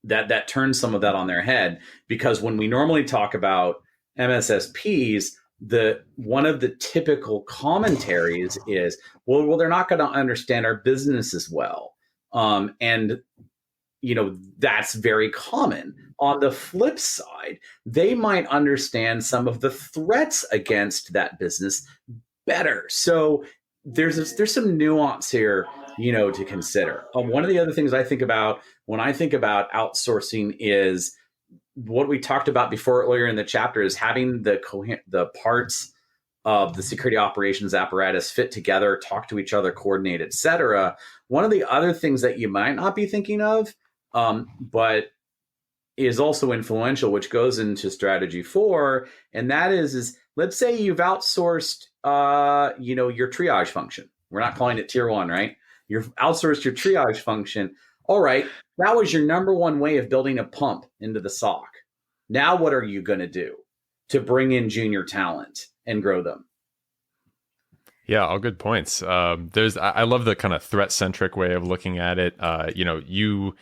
that turns some of that on their head, because when we normally talk about MSSPs, one of the typical commentaries is, well, they're not going to understand our business as well. That's very common. On the flip side, they might understand some of the threats against that business better. So there's some nuance here, to consider. One of the other things I think about when I think about outsourcing is what we talked about before earlier in the chapter, is having the parts of the security operations apparatus fit together, talk to each other, coordinate, et cetera. One of the other things that you might not be thinking of, but is also influential, which goes into strategy 4, and that is let's say you've outsourced, your triage function. We're not calling it tier 1, right? You've outsourced your triage function. All right, that was your number one way of building a pump into the SOC. Now, what are you going to do to bring in junior talent and grow them?
Yeah, all good points. I love the kind of threat-centric way of looking at it. You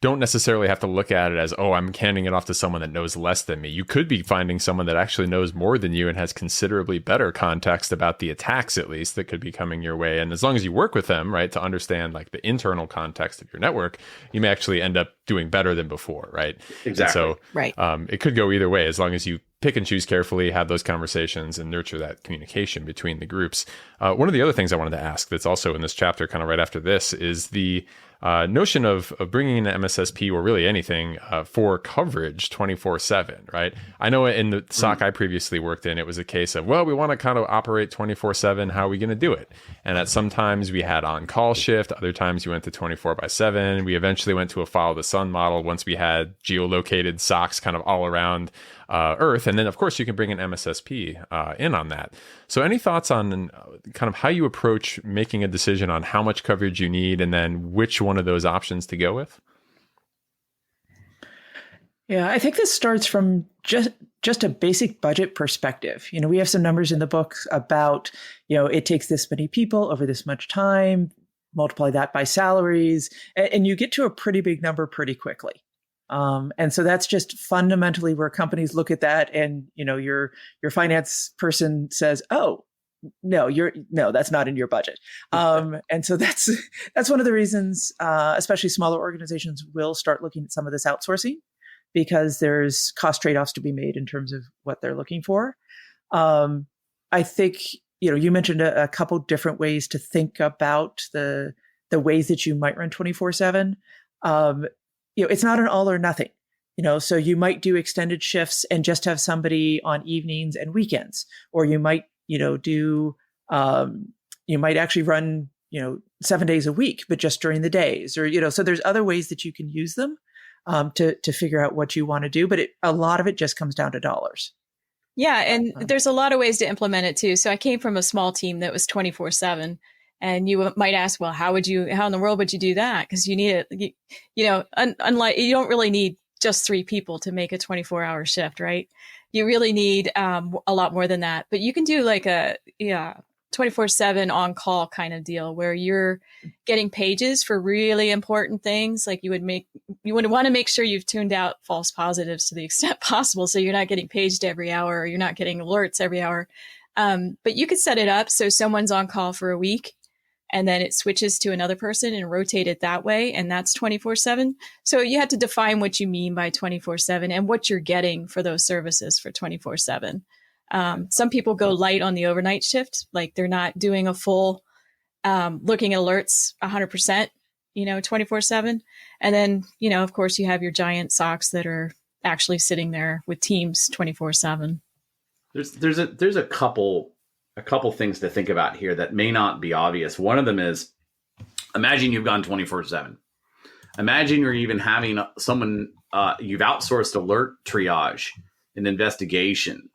don't necessarily have to look at it as, oh, I'm handing it off to someone that knows less than me. You could be finding someone that actually knows more than you and has considerably better context about the attacks, at least, that could be coming your way. And as long as you work with them, right, to understand like the internal context of your network, you may actually end up doing better than before, right?
Exactly.
And so
right.
It could go either way, as long as you pick and choose carefully, have those conversations, and nurture that communication between the groups. One of the other things I wanted to ask that's also in this chapter, kind of right after this, is the notion of bringing in an MSSP, or really anything, for coverage 24/7, right? I know in the SOC I previously worked in, it was a case of, well, we want to kind of operate 24/7. How are we going to do it? And that sometimes we had on-call shift. Other times we went to 24/7. We eventually went to a follow the sun model once we had geolocated SOCs kind of all around Earth. And then, of course, you can bring an MSSP in on that. So any thoughts on kind of how you approach making a decision on how much coverage you need and then which one of those options to go with?
Yeah, I think this starts from just a basic budget perspective. We have some numbers in the book about, it takes this many people over this much time, multiply that by salaries, and you get to a pretty big number pretty quickly. And so that's just fundamentally where companies look at that, and your finance person says, "Oh, no, that's not in your budget." And so that's one of the reasons, especially smaller organizations will start looking at some of this outsourcing, because there's cost trade-offs to be made in terms of what they're looking for. I think you mentioned a couple different ways to think about the ways that you might run 24/7. It's not an all or nothing, so you might do extended shifts and just have somebody on evenings and weekends, or you might, do you might actually run, 7 days a week, but just during the days, or, so there's other ways that you can use them to figure out what you want to do. But a lot of it just comes down to dollars.
Yeah. And there's a lot of ways to implement it too. So I came from a small team that was 24/7. And you might ask, well, how in the world would you do that? Because you need it, unlike, you don't really need just 3 people to make a 24-hour shift, right? You really need a lot more than that. But you can do like a 24/7 on call kind of deal where you're getting pages for really important things. Like you would want to make sure you've tuned out false positives to the extent possible. So you're not getting paged every hour, or you're not getting alerts every hour. But you could set it up so someone's on call for a week, and then it switches to another person and rotate it that way. And that's 24/7. So you have to define what you mean by 24/7 and what you're getting for those services for 24/7. Some people go light on the overnight shift. Like they're not doing a full, looking at alerts 100%, 24/7. And then, of course you have your giant SOCs that are actually sitting there with teams 24/7.
There's a couple things to think about here that may not be obvious. One of them is, imagine you've gone 24/7. Imagine you're even having someone, you've outsourced alert triage and investigation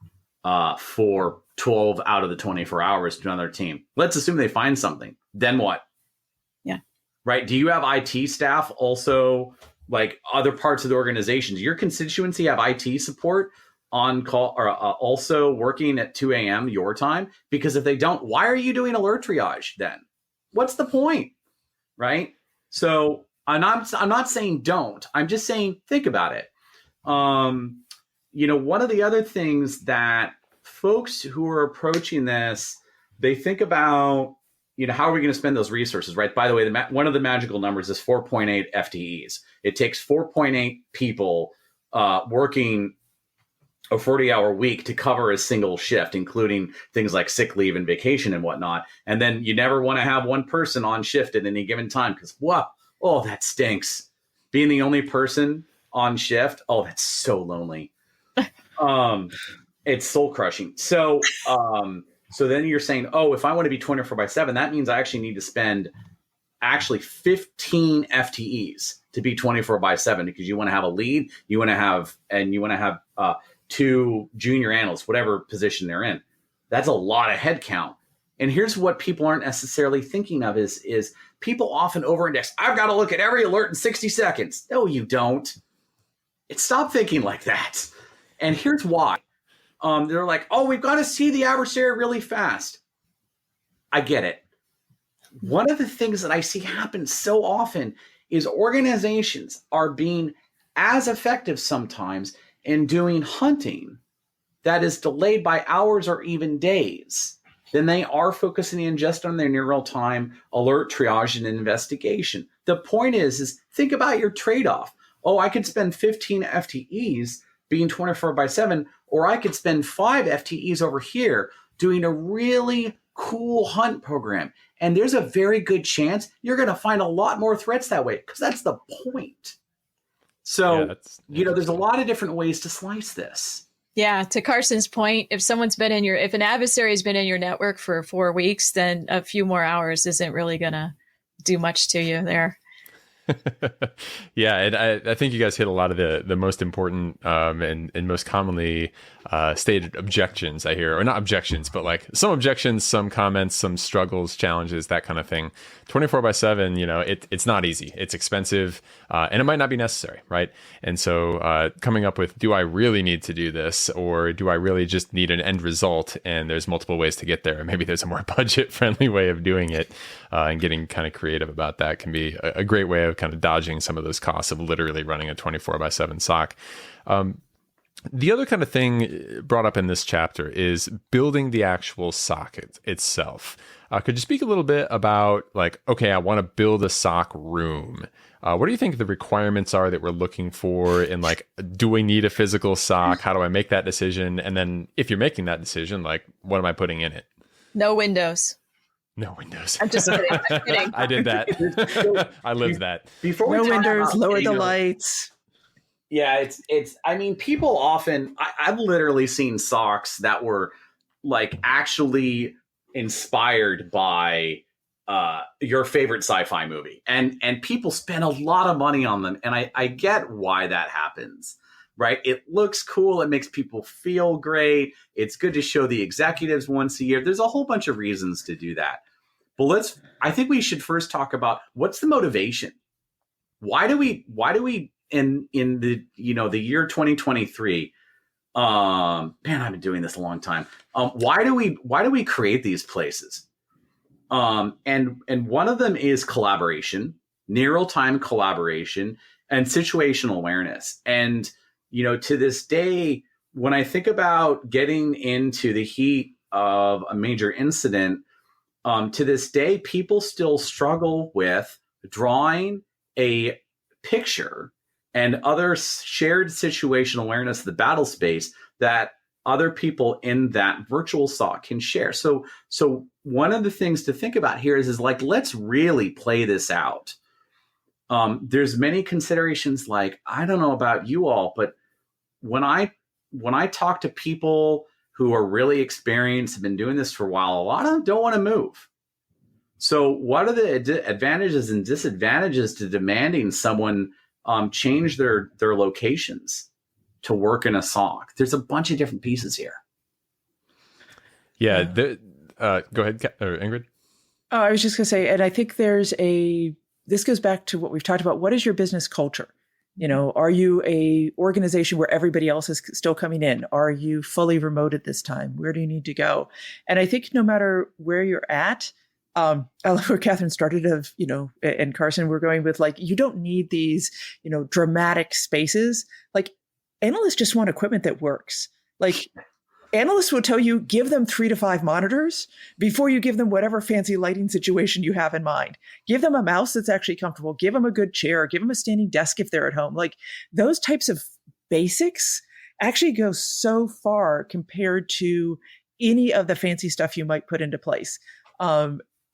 for 12 out of the 24 hours to another team. Let's assume they find something. Then what?
Yeah.
Right. Do you have IT staff also, like other parts of the organization? Does your constituency have IT support on call, or also working at 2 a.m. your time? Because if they don't, why are you doing alert triage then? What's the point? Right. So I'm not saying don't. I'm just saying think about it. One of the other things that folks who are approaching this, they think about, how are we going to spend those resources, right? By the way, one of the magical numbers is 4.8 FTEs. It takes 4.8 people working a 40-hour week to cover a single shift, including things like sick leave and vacation and whatnot. And then you never want to have one person on shift at any given time because, that stinks. Being the only person on shift, that's so lonely. It's soul crushing. So then you're saying, if I want to be 24/7, that means I actually need to spend 15 FTEs to be 24/7 because you want to have a lead, you want to have 2 junior analysts, whatever position they're in. That's a lot of headcount. And here's what people aren't necessarily thinking of is people often over-index. I've got to look at every alert in 60 seconds. No, you don't. Stop thinking like that. And here's why. They're like, we've got to see the adversary really fast. I get it. One of the things that I see happen so often is organizations are being as effective sometimes in doing hunting that is delayed by hours or even days than they are focusing in just on their near real-time alert triage and investigation. The point is think about your trade-off. I could spend 15 FTEs being 24/7, or I could spend 5 FTEs over here doing a really cool hunt program. And there's a very good chance you're going to find a lot more threats that way because that's the point. So, there's a lot of different ways to slice this.
Yeah. To Carson's point, if an adversary has been in your network for 4 weeks, then a few more hours isn't really going to do much to you there.
Yeah, and I think you guys hit a lot of the most important and most commonly stated objections I hear, or not objections, but like some objections, some comments, some struggles, challenges, that kind of thing. 24/7, it's not easy. It's expensive, and it might not be necessary, right? And so coming up with, do I really need to do this, or do I really just need an end result? And there's multiple ways to get there. Maybe there's a more budget-friendly way of doing it, and getting kind of creative about that can be a great way of kind of dodging some of those costs of literally running a 24/7 SOC. The other kind of thing brought up in this chapter is building the actual SOC itself. Could you speak a little bit about I want to build a SOC room. What do you think the requirements are that we're looking for in do we need a physical SOC? How do I make that decision? And then if you're making that decision, what am I putting in it?
No windows.
No windows.
I'm just kidding. I'm kidding.
I did that. I lived that.
Before no windows, lower the lights.
Yeah, people often, I've literally seen SOCs that were actually inspired by your favorite sci-fi movie, and people spend a lot of money on them, and I get why that happens, right? It looks cool, it makes people feel great, it's good to show the executives once a year. There's a whole bunch of reasons to do that, but I think we should first talk about what's the motivation. Why do we in the the year 2023? Man, I've been doing this a long time. Why do we create these places? And one of them is collaboration, near real-time collaboration, and situational awareness. And to this day, when I think about getting into the heat of a major incident, to this day, people still struggle with drawing a picture and other shared situational awareness of the battle space that other people in that virtual SOC can share. So one of the things to think about here is like, let's really play this out. There's many considerations, like, I don't know about you all, but when I talk to people who are really experienced, have been doing this for a while, a lot of them don't want to move. So what are the advantages and disadvantages to demanding someone change their locations to work in a SOC? There's a bunch of different pieces here.
Yeah. Go ahead, Ingrid.
Oh, I was just going to say, and I think this goes back to what we've talked about. What is your business culture? Are you a organization where everybody else is still coming in? Are you fully remote at this time? Where do you need to go? And I think no matter where you're at, I love where Kathryn started and Carson, we're going with, like, you don't need these, dramatic spaces. Like, analysts just want equipment that works. Like, analysts will tell you, give them 3 to 5 monitors before you give them whatever fancy lighting situation you have in mind. Give them a mouse that's actually comfortable. Give them a good chair. Give them a standing desk if they're at home. Like, those types of basics actually go so far compared to any of the fancy stuff you might put into place.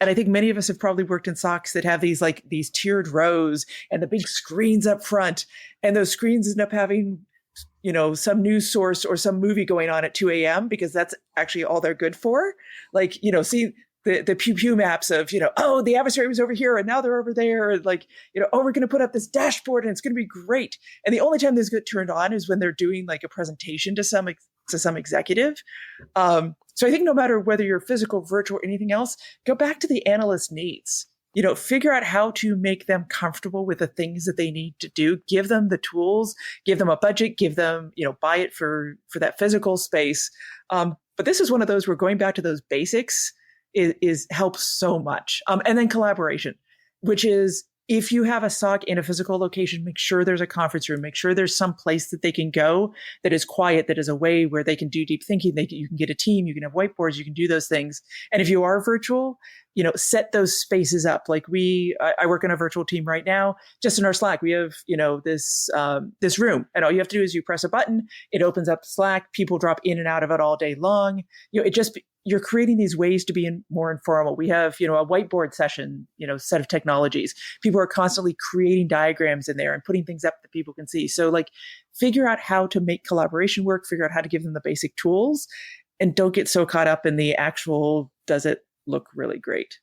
And I think many of us have probably worked in SOCs that have these tiered rows and the big screens up front. And those screens end up having, some news source or some movie going on at 2 a.m. because that's actually all they're good for. Like, see the pew pew maps of, oh, the adversary was over here and now they're over there. And like, oh, we're going to put up this dashboard and it's going to be great. And the only time those get turned on is when they're doing like a presentation to some executive. So I think no matter whether you're physical, virtual, or anything else, go back to the analyst needs. Figure out how to make them comfortable with the things that they need to do. Give them the tools, give them a budget, give them, buy it for that physical space. But this is one of those where going back to those basics is helps so much. And then collaboration, which is, if you have a SOC in a physical location, make sure there's a conference room, make sure there's some place that they can go that is quiet, that is a way where they can do deep thinking. You can get a team, you can have whiteboards, you can do those things. And if you are virtual, set those spaces up. Like I work in a virtual team right now, just in our Slack, we have, this room, and all you have to do is you press a button, it opens up Slack, people drop in and out of it all day long. You're creating these ways to be more informal. We have, a whiteboard session, set of technologies. People are constantly creating diagrams in there and putting things up that people can see. So like, figure out how to make collaboration work, figure out how to give them the basic tools, and don't get so caught up in the actual, does it look really great?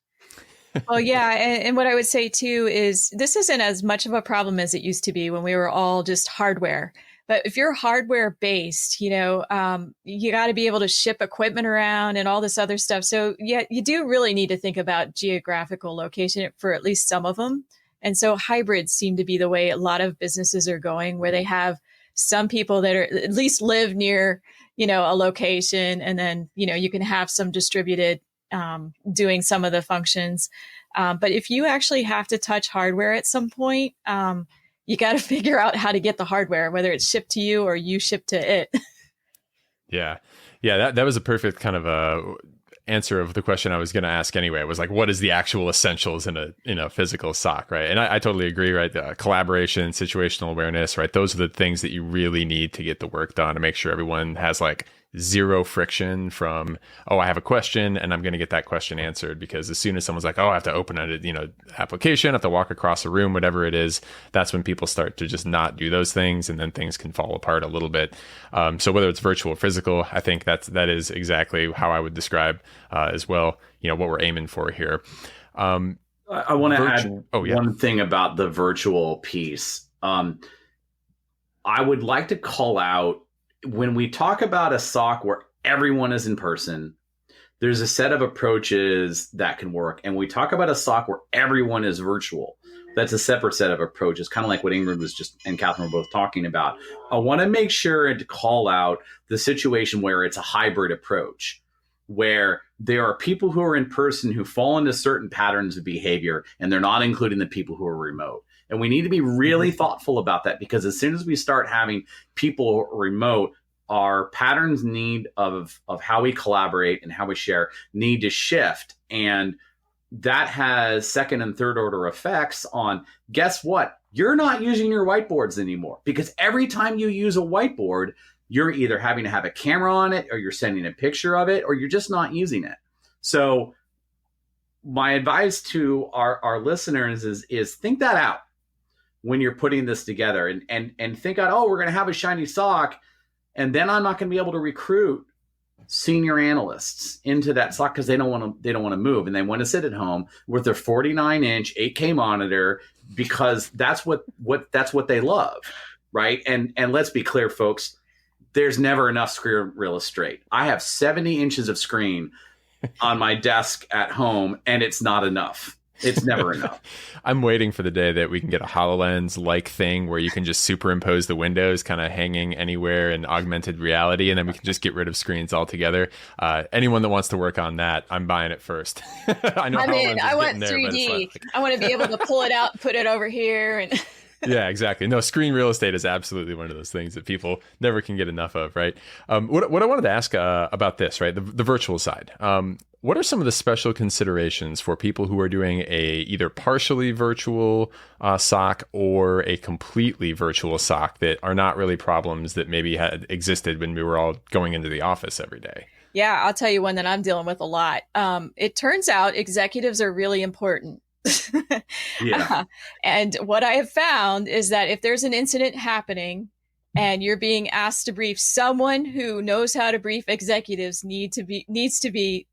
Well, yeah. And what I would say too is this isn't as much of a problem as it used to be when we were all just hardware. But if you're hardware based, you got to be able to ship equipment around and all this other stuff. So yeah, you do really need to think about geographical location for at least some of them. And so hybrids seem to be the way a lot of businesses are going, where they have some people that are at least live near, a location, and then, you can have some distributed doing some of the functions. But if you actually have to touch hardware at some point, you got to figure out how to get the hardware, whether it's shipped to you or you ship to it.
Yeah. That was a perfect kind of answer of the question I was going to ask anyway. It was like, what is the actual essentials in a physical SOC, right? And I totally agree, right? The collaboration, situational awareness, right? Those are the things that you really need to get the work done, to make sure everyone has like zero friction from, oh, I have a question and I'm going to get that question answered. Because as soon as someone's like, oh, I have to open a application, I have to walk across a room, whatever it is, that's when people start to just not do those things, and then things can fall apart a little bit. So whether it's virtual or physical, I think that is exactly how I would describe as well, what we're aiming for here.
I want to add one thing about the virtual piece. I would like to call out, when we talk about a SOC where everyone is in person, there's a set of approaches that can work. And we talk about a SOC where everyone is virtual. That's a separate set of approaches, kind of like what Ingrid and Kathryn were both talking about. I want to make sure and to call out the situation where it's a hybrid approach, where there are people who are in person who fall into certain patterns of behavior, and they're not including the people who are remote. And we need to be really thoughtful about that, because as soon as we start having people remote, our patterns of how we collaborate and how we share need to shift. And that has second and third order effects on, guess what? You're not using your whiteboards anymore, because every time you use a whiteboard, you're either having to have a camera on it, or you're sending a picture of it, or you're just not using it. So my advice to our listeners is think that out when you're putting this together, and think out, oh, we're going to have a shiny SOC, and then I'm not going to be able to recruit senior analysts into that SOC because they don't want to move, and they want to sit at home with their 49-inch 8K monitor, because that's what they love, right? And let's be clear, folks, there's never enough screen real estate. I have 70 inches of screen on my desk at home, and it's not enough. It's never enough.
I'm waiting for the day that we can get a HoloLens-like thing where you can just superimpose the windows kind of hanging anywhere in augmented reality, and then we can just get rid of screens altogether. Anyone that wants to work on that, I'm buying it first. I
want 3D. I want to be able to pull it out, put it over here, and...
Yeah, exactly. No, screen real estate is absolutely one of those things that people never can get enough of, right? What I wanted to ask about this, right, the virtual side. What are some of the special considerations for people who are doing a either partially virtual SOC or a completely virtual SOC that are not really problems that maybe had existed when we were all going into the office every day?
Yeah, I'll tell you one that I'm dealing with a lot. It turns out executives are really important.
Yeah.
And what I have found is that if there's an incident happening and you're being asked to brief, someone who knows how to brief executives needs to be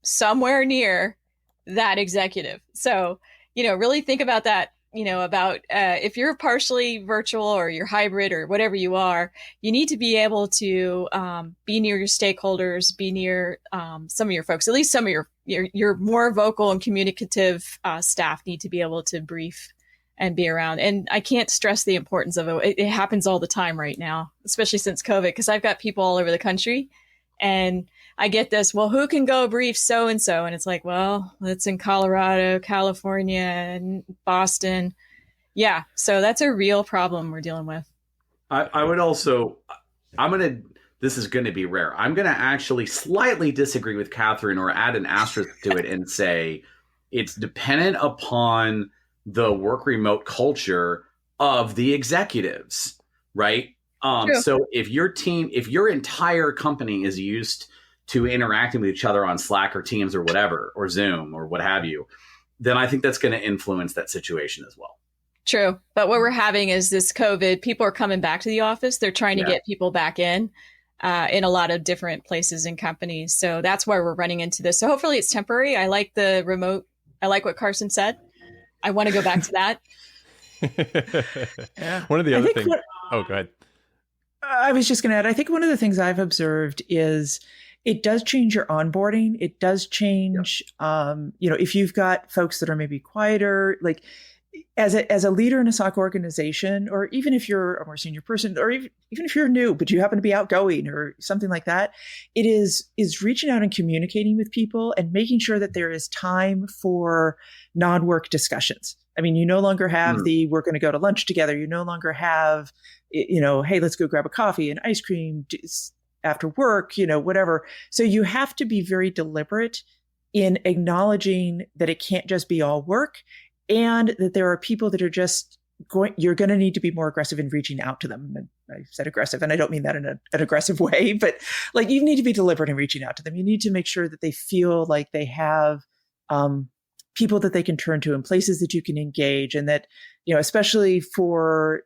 somewhere near that executive. So, really think about that, about if you're partially virtual or you're hybrid or whatever you are, you need to be able to be near your stakeholders, be near some of your folks, at least some of your more vocal and communicative staff need to be able to brief and be around. And I can't stress the importance of it. It happens all the time right now, especially since COVID, because I've got people all over the country and I get this, well, who can go brief so-and-so? And it's like, well, it's in Colorado, California, and Boston. Yeah. So that's a real problem we're dealing with.
I would also, this is going to be rare. I'm going to actually slightly disagree with Kathryn, or add an asterisk to it and say it's dependent upon the work remote culture of the executives, right? So if your entire company is used to interacting with each other on Slack or Teams or whatever, or Zoom or what have you, then I think that's going to influence that situation as well.
True. But what we're having is this COVID, people are coming back to the office. They're trying to get people back in a lot of different places and companies. So that's why we're running into this. So hopefully it's temporary. I like the remote. I like what Carson said. I want to go back to that.
Yeah. One of the other things. Go ahead.
I was just going to add, I think one of the things I've observed is it does change your onboarding. It does change, if you've got folks that are maybe quieter, like as a leader in a SOC organization, or even if you're a more senior person, or even if you're new, but you happen to be outgoing or something like that, it is reaching out and communicating with people and making sure that there is time for non-work discussions. I mean, you no longer have we're going to go to lunch together. You no longer have, hey, let's go grab a coffee and ice cream after work, whatever. So you have to be very deliberate in acknowledging that it can't just be all work, and that there are people that are just you're going to need to be more aggressive in reaching out to them. And I said aggressive, and I don't mean that in an aggressive way, but like you need to be deliberate in reaching out to them. You need to make sure that they feel like they have people that they can turn to and places that you can engage, and that, especially for,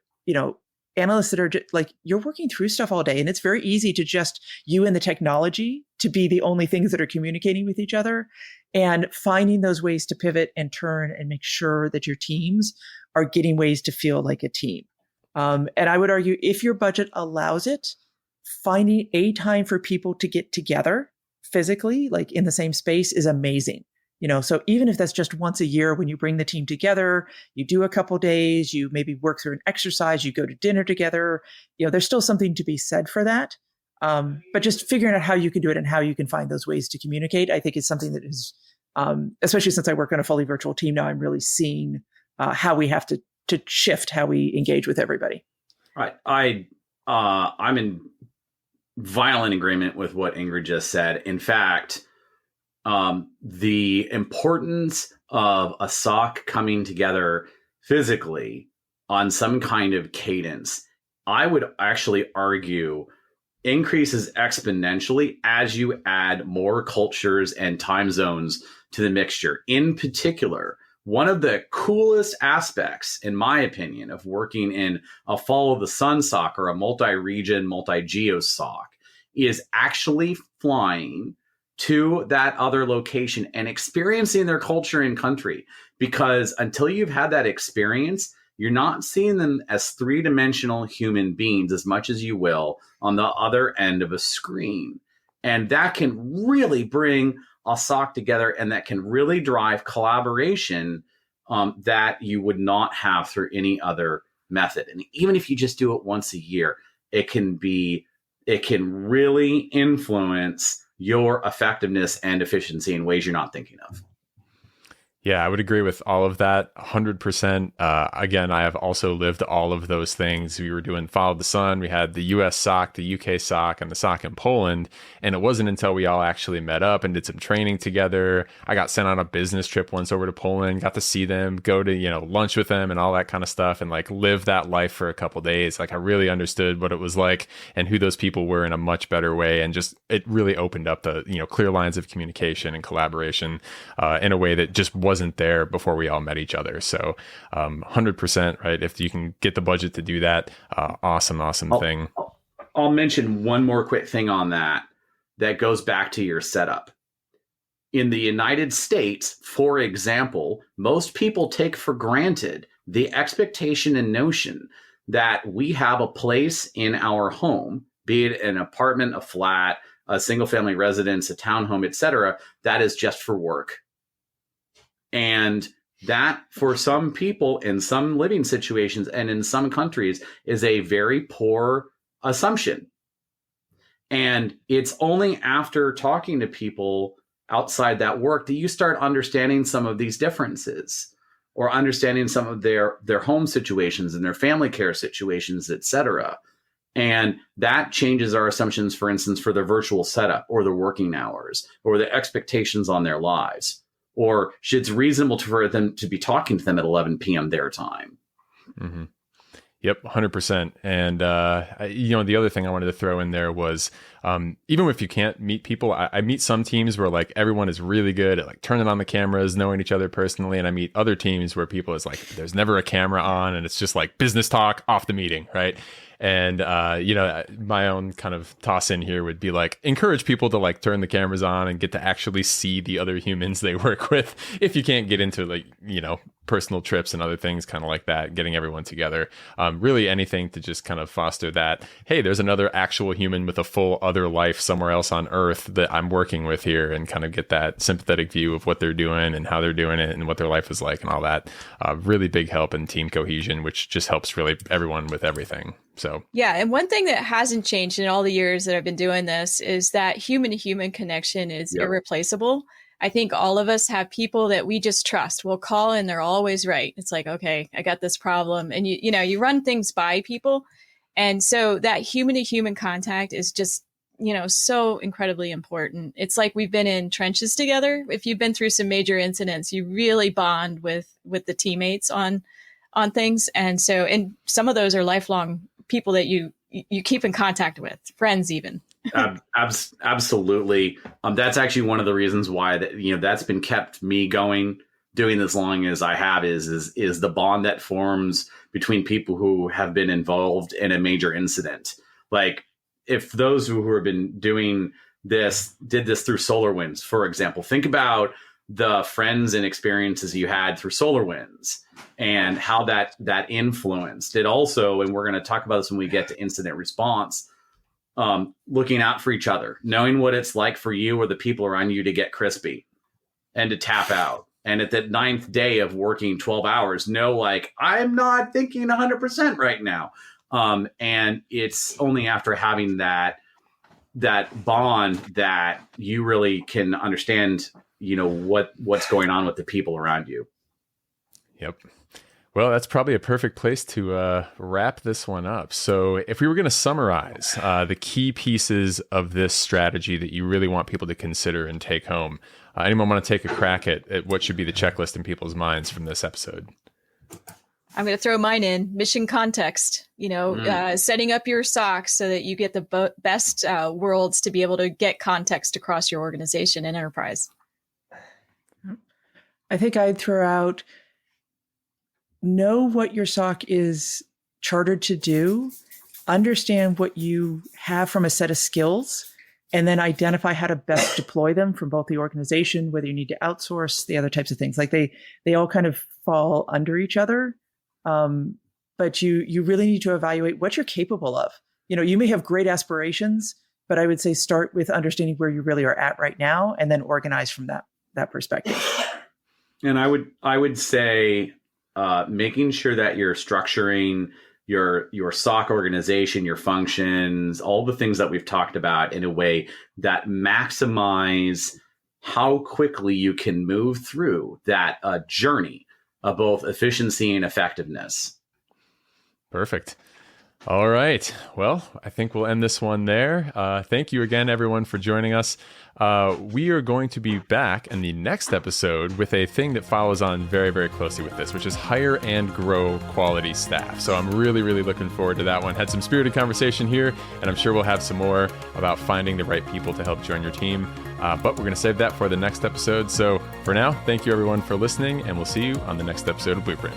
analysts that are like, you're working through stuff all day, and it's very easy to just you and the technology to be the only things that are communicating with each other, and finding those ways to pivot and turn and make sure that your teams are getting ways to feel like a team. And I would argue, if your budget allows it, finding a time for people to get together physically, like in the same space, is amazing. So even if that's just once a year, when you bring the team together, you do a couple days, you maybe work through an exercise, you go to dinner together, there's still something to be said for that. But just figuring out how you can do it and how you can find those ways to communicate, I think is something that is, especially since I work on a fully virtual team now, I'm really seeing how we have to shift how we engage with everybody.
Right. I'm in violent agreement with what Ingrid just said. In fact, the importance of a SOC coming together physically on some kind of cadence, I would actually argue, increases exponentially as you add more cultures and time zones to the mixture. In particular, one of the coolest aspects, in my opinion, of working in a follow the sun SOC or a multi-region, multi-geo SOC is actually flying to that other location and experiencing their culture and country. Because until you've had that experience, you're not seeing them as three-dimensional human beings as much as you will on the other end of a screen. And that can really bring a SOC together, and that can really drive collaboration that you would not have through any other method. And even if you just do it once a year, it can really influence your effectiveness and efficiency in ways you're not thinking of.
Yeah, I would agree with all of that 100%. Again, I have also lived all of those things. We were doing Follow the Sun. We had the US SOC, the UK SOC, and the SOC in Poland. And it wasn't until we all actually met up and did some training together. I got sent on a business trip once over to Poland, got to see them, go to, lunch with them and all that kind of stuff, and like live that life for a couple of days. Like I really understood what it was like and who those people were in a much better way. And just, it really opened up the, clear lines of communication and collaboration in a way that just wasn't there before we all met each other. So 100%, right? If you can get the budget to do that, awesome thing.
I'll mention one more quick thing on that goes back to your setup. In the United States, for example, most people take for granted the expectation and notion that we have a place in our home, be it an apartment, a flat, a single family residence, a townhome, etc., that is just for work. And that, for some people in some living situations and in some countries, is a very poor assumption. And it's only after talking to people outside that work that you start understanding some of these differences, or understanding some of their home situations and their family care situations, etc. And that changes our assumptions, for instance, for their virtual setup or their working hours or the expectations on their lives. Or it's reasonable for them to be talking to them at 11 p.m. their time.
Mm-hmm. Yep, 100%. And, the other thing I wanted to throw in there was, even if you can't meet people, I meet some teams where like everyone is really good at like turning on the cameras, knowing each other personally. And I meet other teams where people is like, there's never a camera on and it's just like business talk off the meeting, right? And, my own kind of toss in here would be like, encourage people to like turn the cameras on and get to actually see the other humans they work with. If you can't get into like, personal trips and other things kind of like that, getting everyone together, really anything to just kind of foster that, hey, there's another actual human with a full other life somewhere else on Earth that I'm working with here, and kind of get that sympathetic view of what they're doing and how they're doing it and what their life is like and all that. Really big help in team cohesion, which just helps really everyone with everything. So
yeah, and one thing that hasn't changed in all the years that I've been doing this is that human to human connection is irreplaceable. I think all of us have people that we just trust. We'll call and they're always right. It's like, okay, I got this problem. And you run things by people. And so that human to human contact is just, so incredibly important. It's like we've been in trenches together. If you've been through some major incidents, you really bond with the teammates on on things. And some of those are lifelong people that you keep in contact with, friends even.
Absolutely. That's actually one of the reasons why that's been kept me going, doing this long as I have is the bond that forms between people who have been involved in a major incident. Like if those who have been doing this did this through SolarWinds, for example, think about the friends and experiences you had through SolarWinds and how that influenced it also. And we're going to talk about this when we get to incident response. Looking out for each other, knowing what it's like for you or the people around you to get crispy and to tap out. And at the 9th day of working 12 hours, I'm not thinking 100% right now. And it's only after having that bond that you really can understand, what's going on with the people around you.
Yep. Well, that's probably a perfect place to wrap this one up. So if we were going to summarize the key pieces of this strategy that you really want people to consider and take home, anyone want to take a crack at what should be the checklist in people's minds from this episode?
I'm going to throw mine in. Mission context, setting up your SOCs so that you get the best worlds to be able to get context across your organization and enterprise.
I think I'd throw out, know what your SOC is chartered to do, understand what you have from a set of skills, and then identify how to best deploy them from both the organization, whether you need to outsource, the other types of things. Like they all kind of fall under each other. But you really need to evaluate what you're capable of. You may have great aspirations, but I would say start with understanding where you really are at right now and then organize from that perspective.
And I would say, making sure that you're structuring your SOC organization, your functions, all the things that we've talked about in a way that maximize how quickly you can move through that journey of both efficiency and effectiveness.
Perfect. All right. Well, I think we'll end this one there. Thank you again, everyone, for joining us. We are going to be back in the next episode with a thing that follows on very, very closely with this, which is hire and grow quality staff. So I'm really, really looking forward to that one. Had some spirited conversation here, and I'm sure we'll have some more about finding the right people to help join your team. But we're going to save that for the next episode. So for now, thank you, everyone, for listening, and we'll see you on the next episode of Blueprint.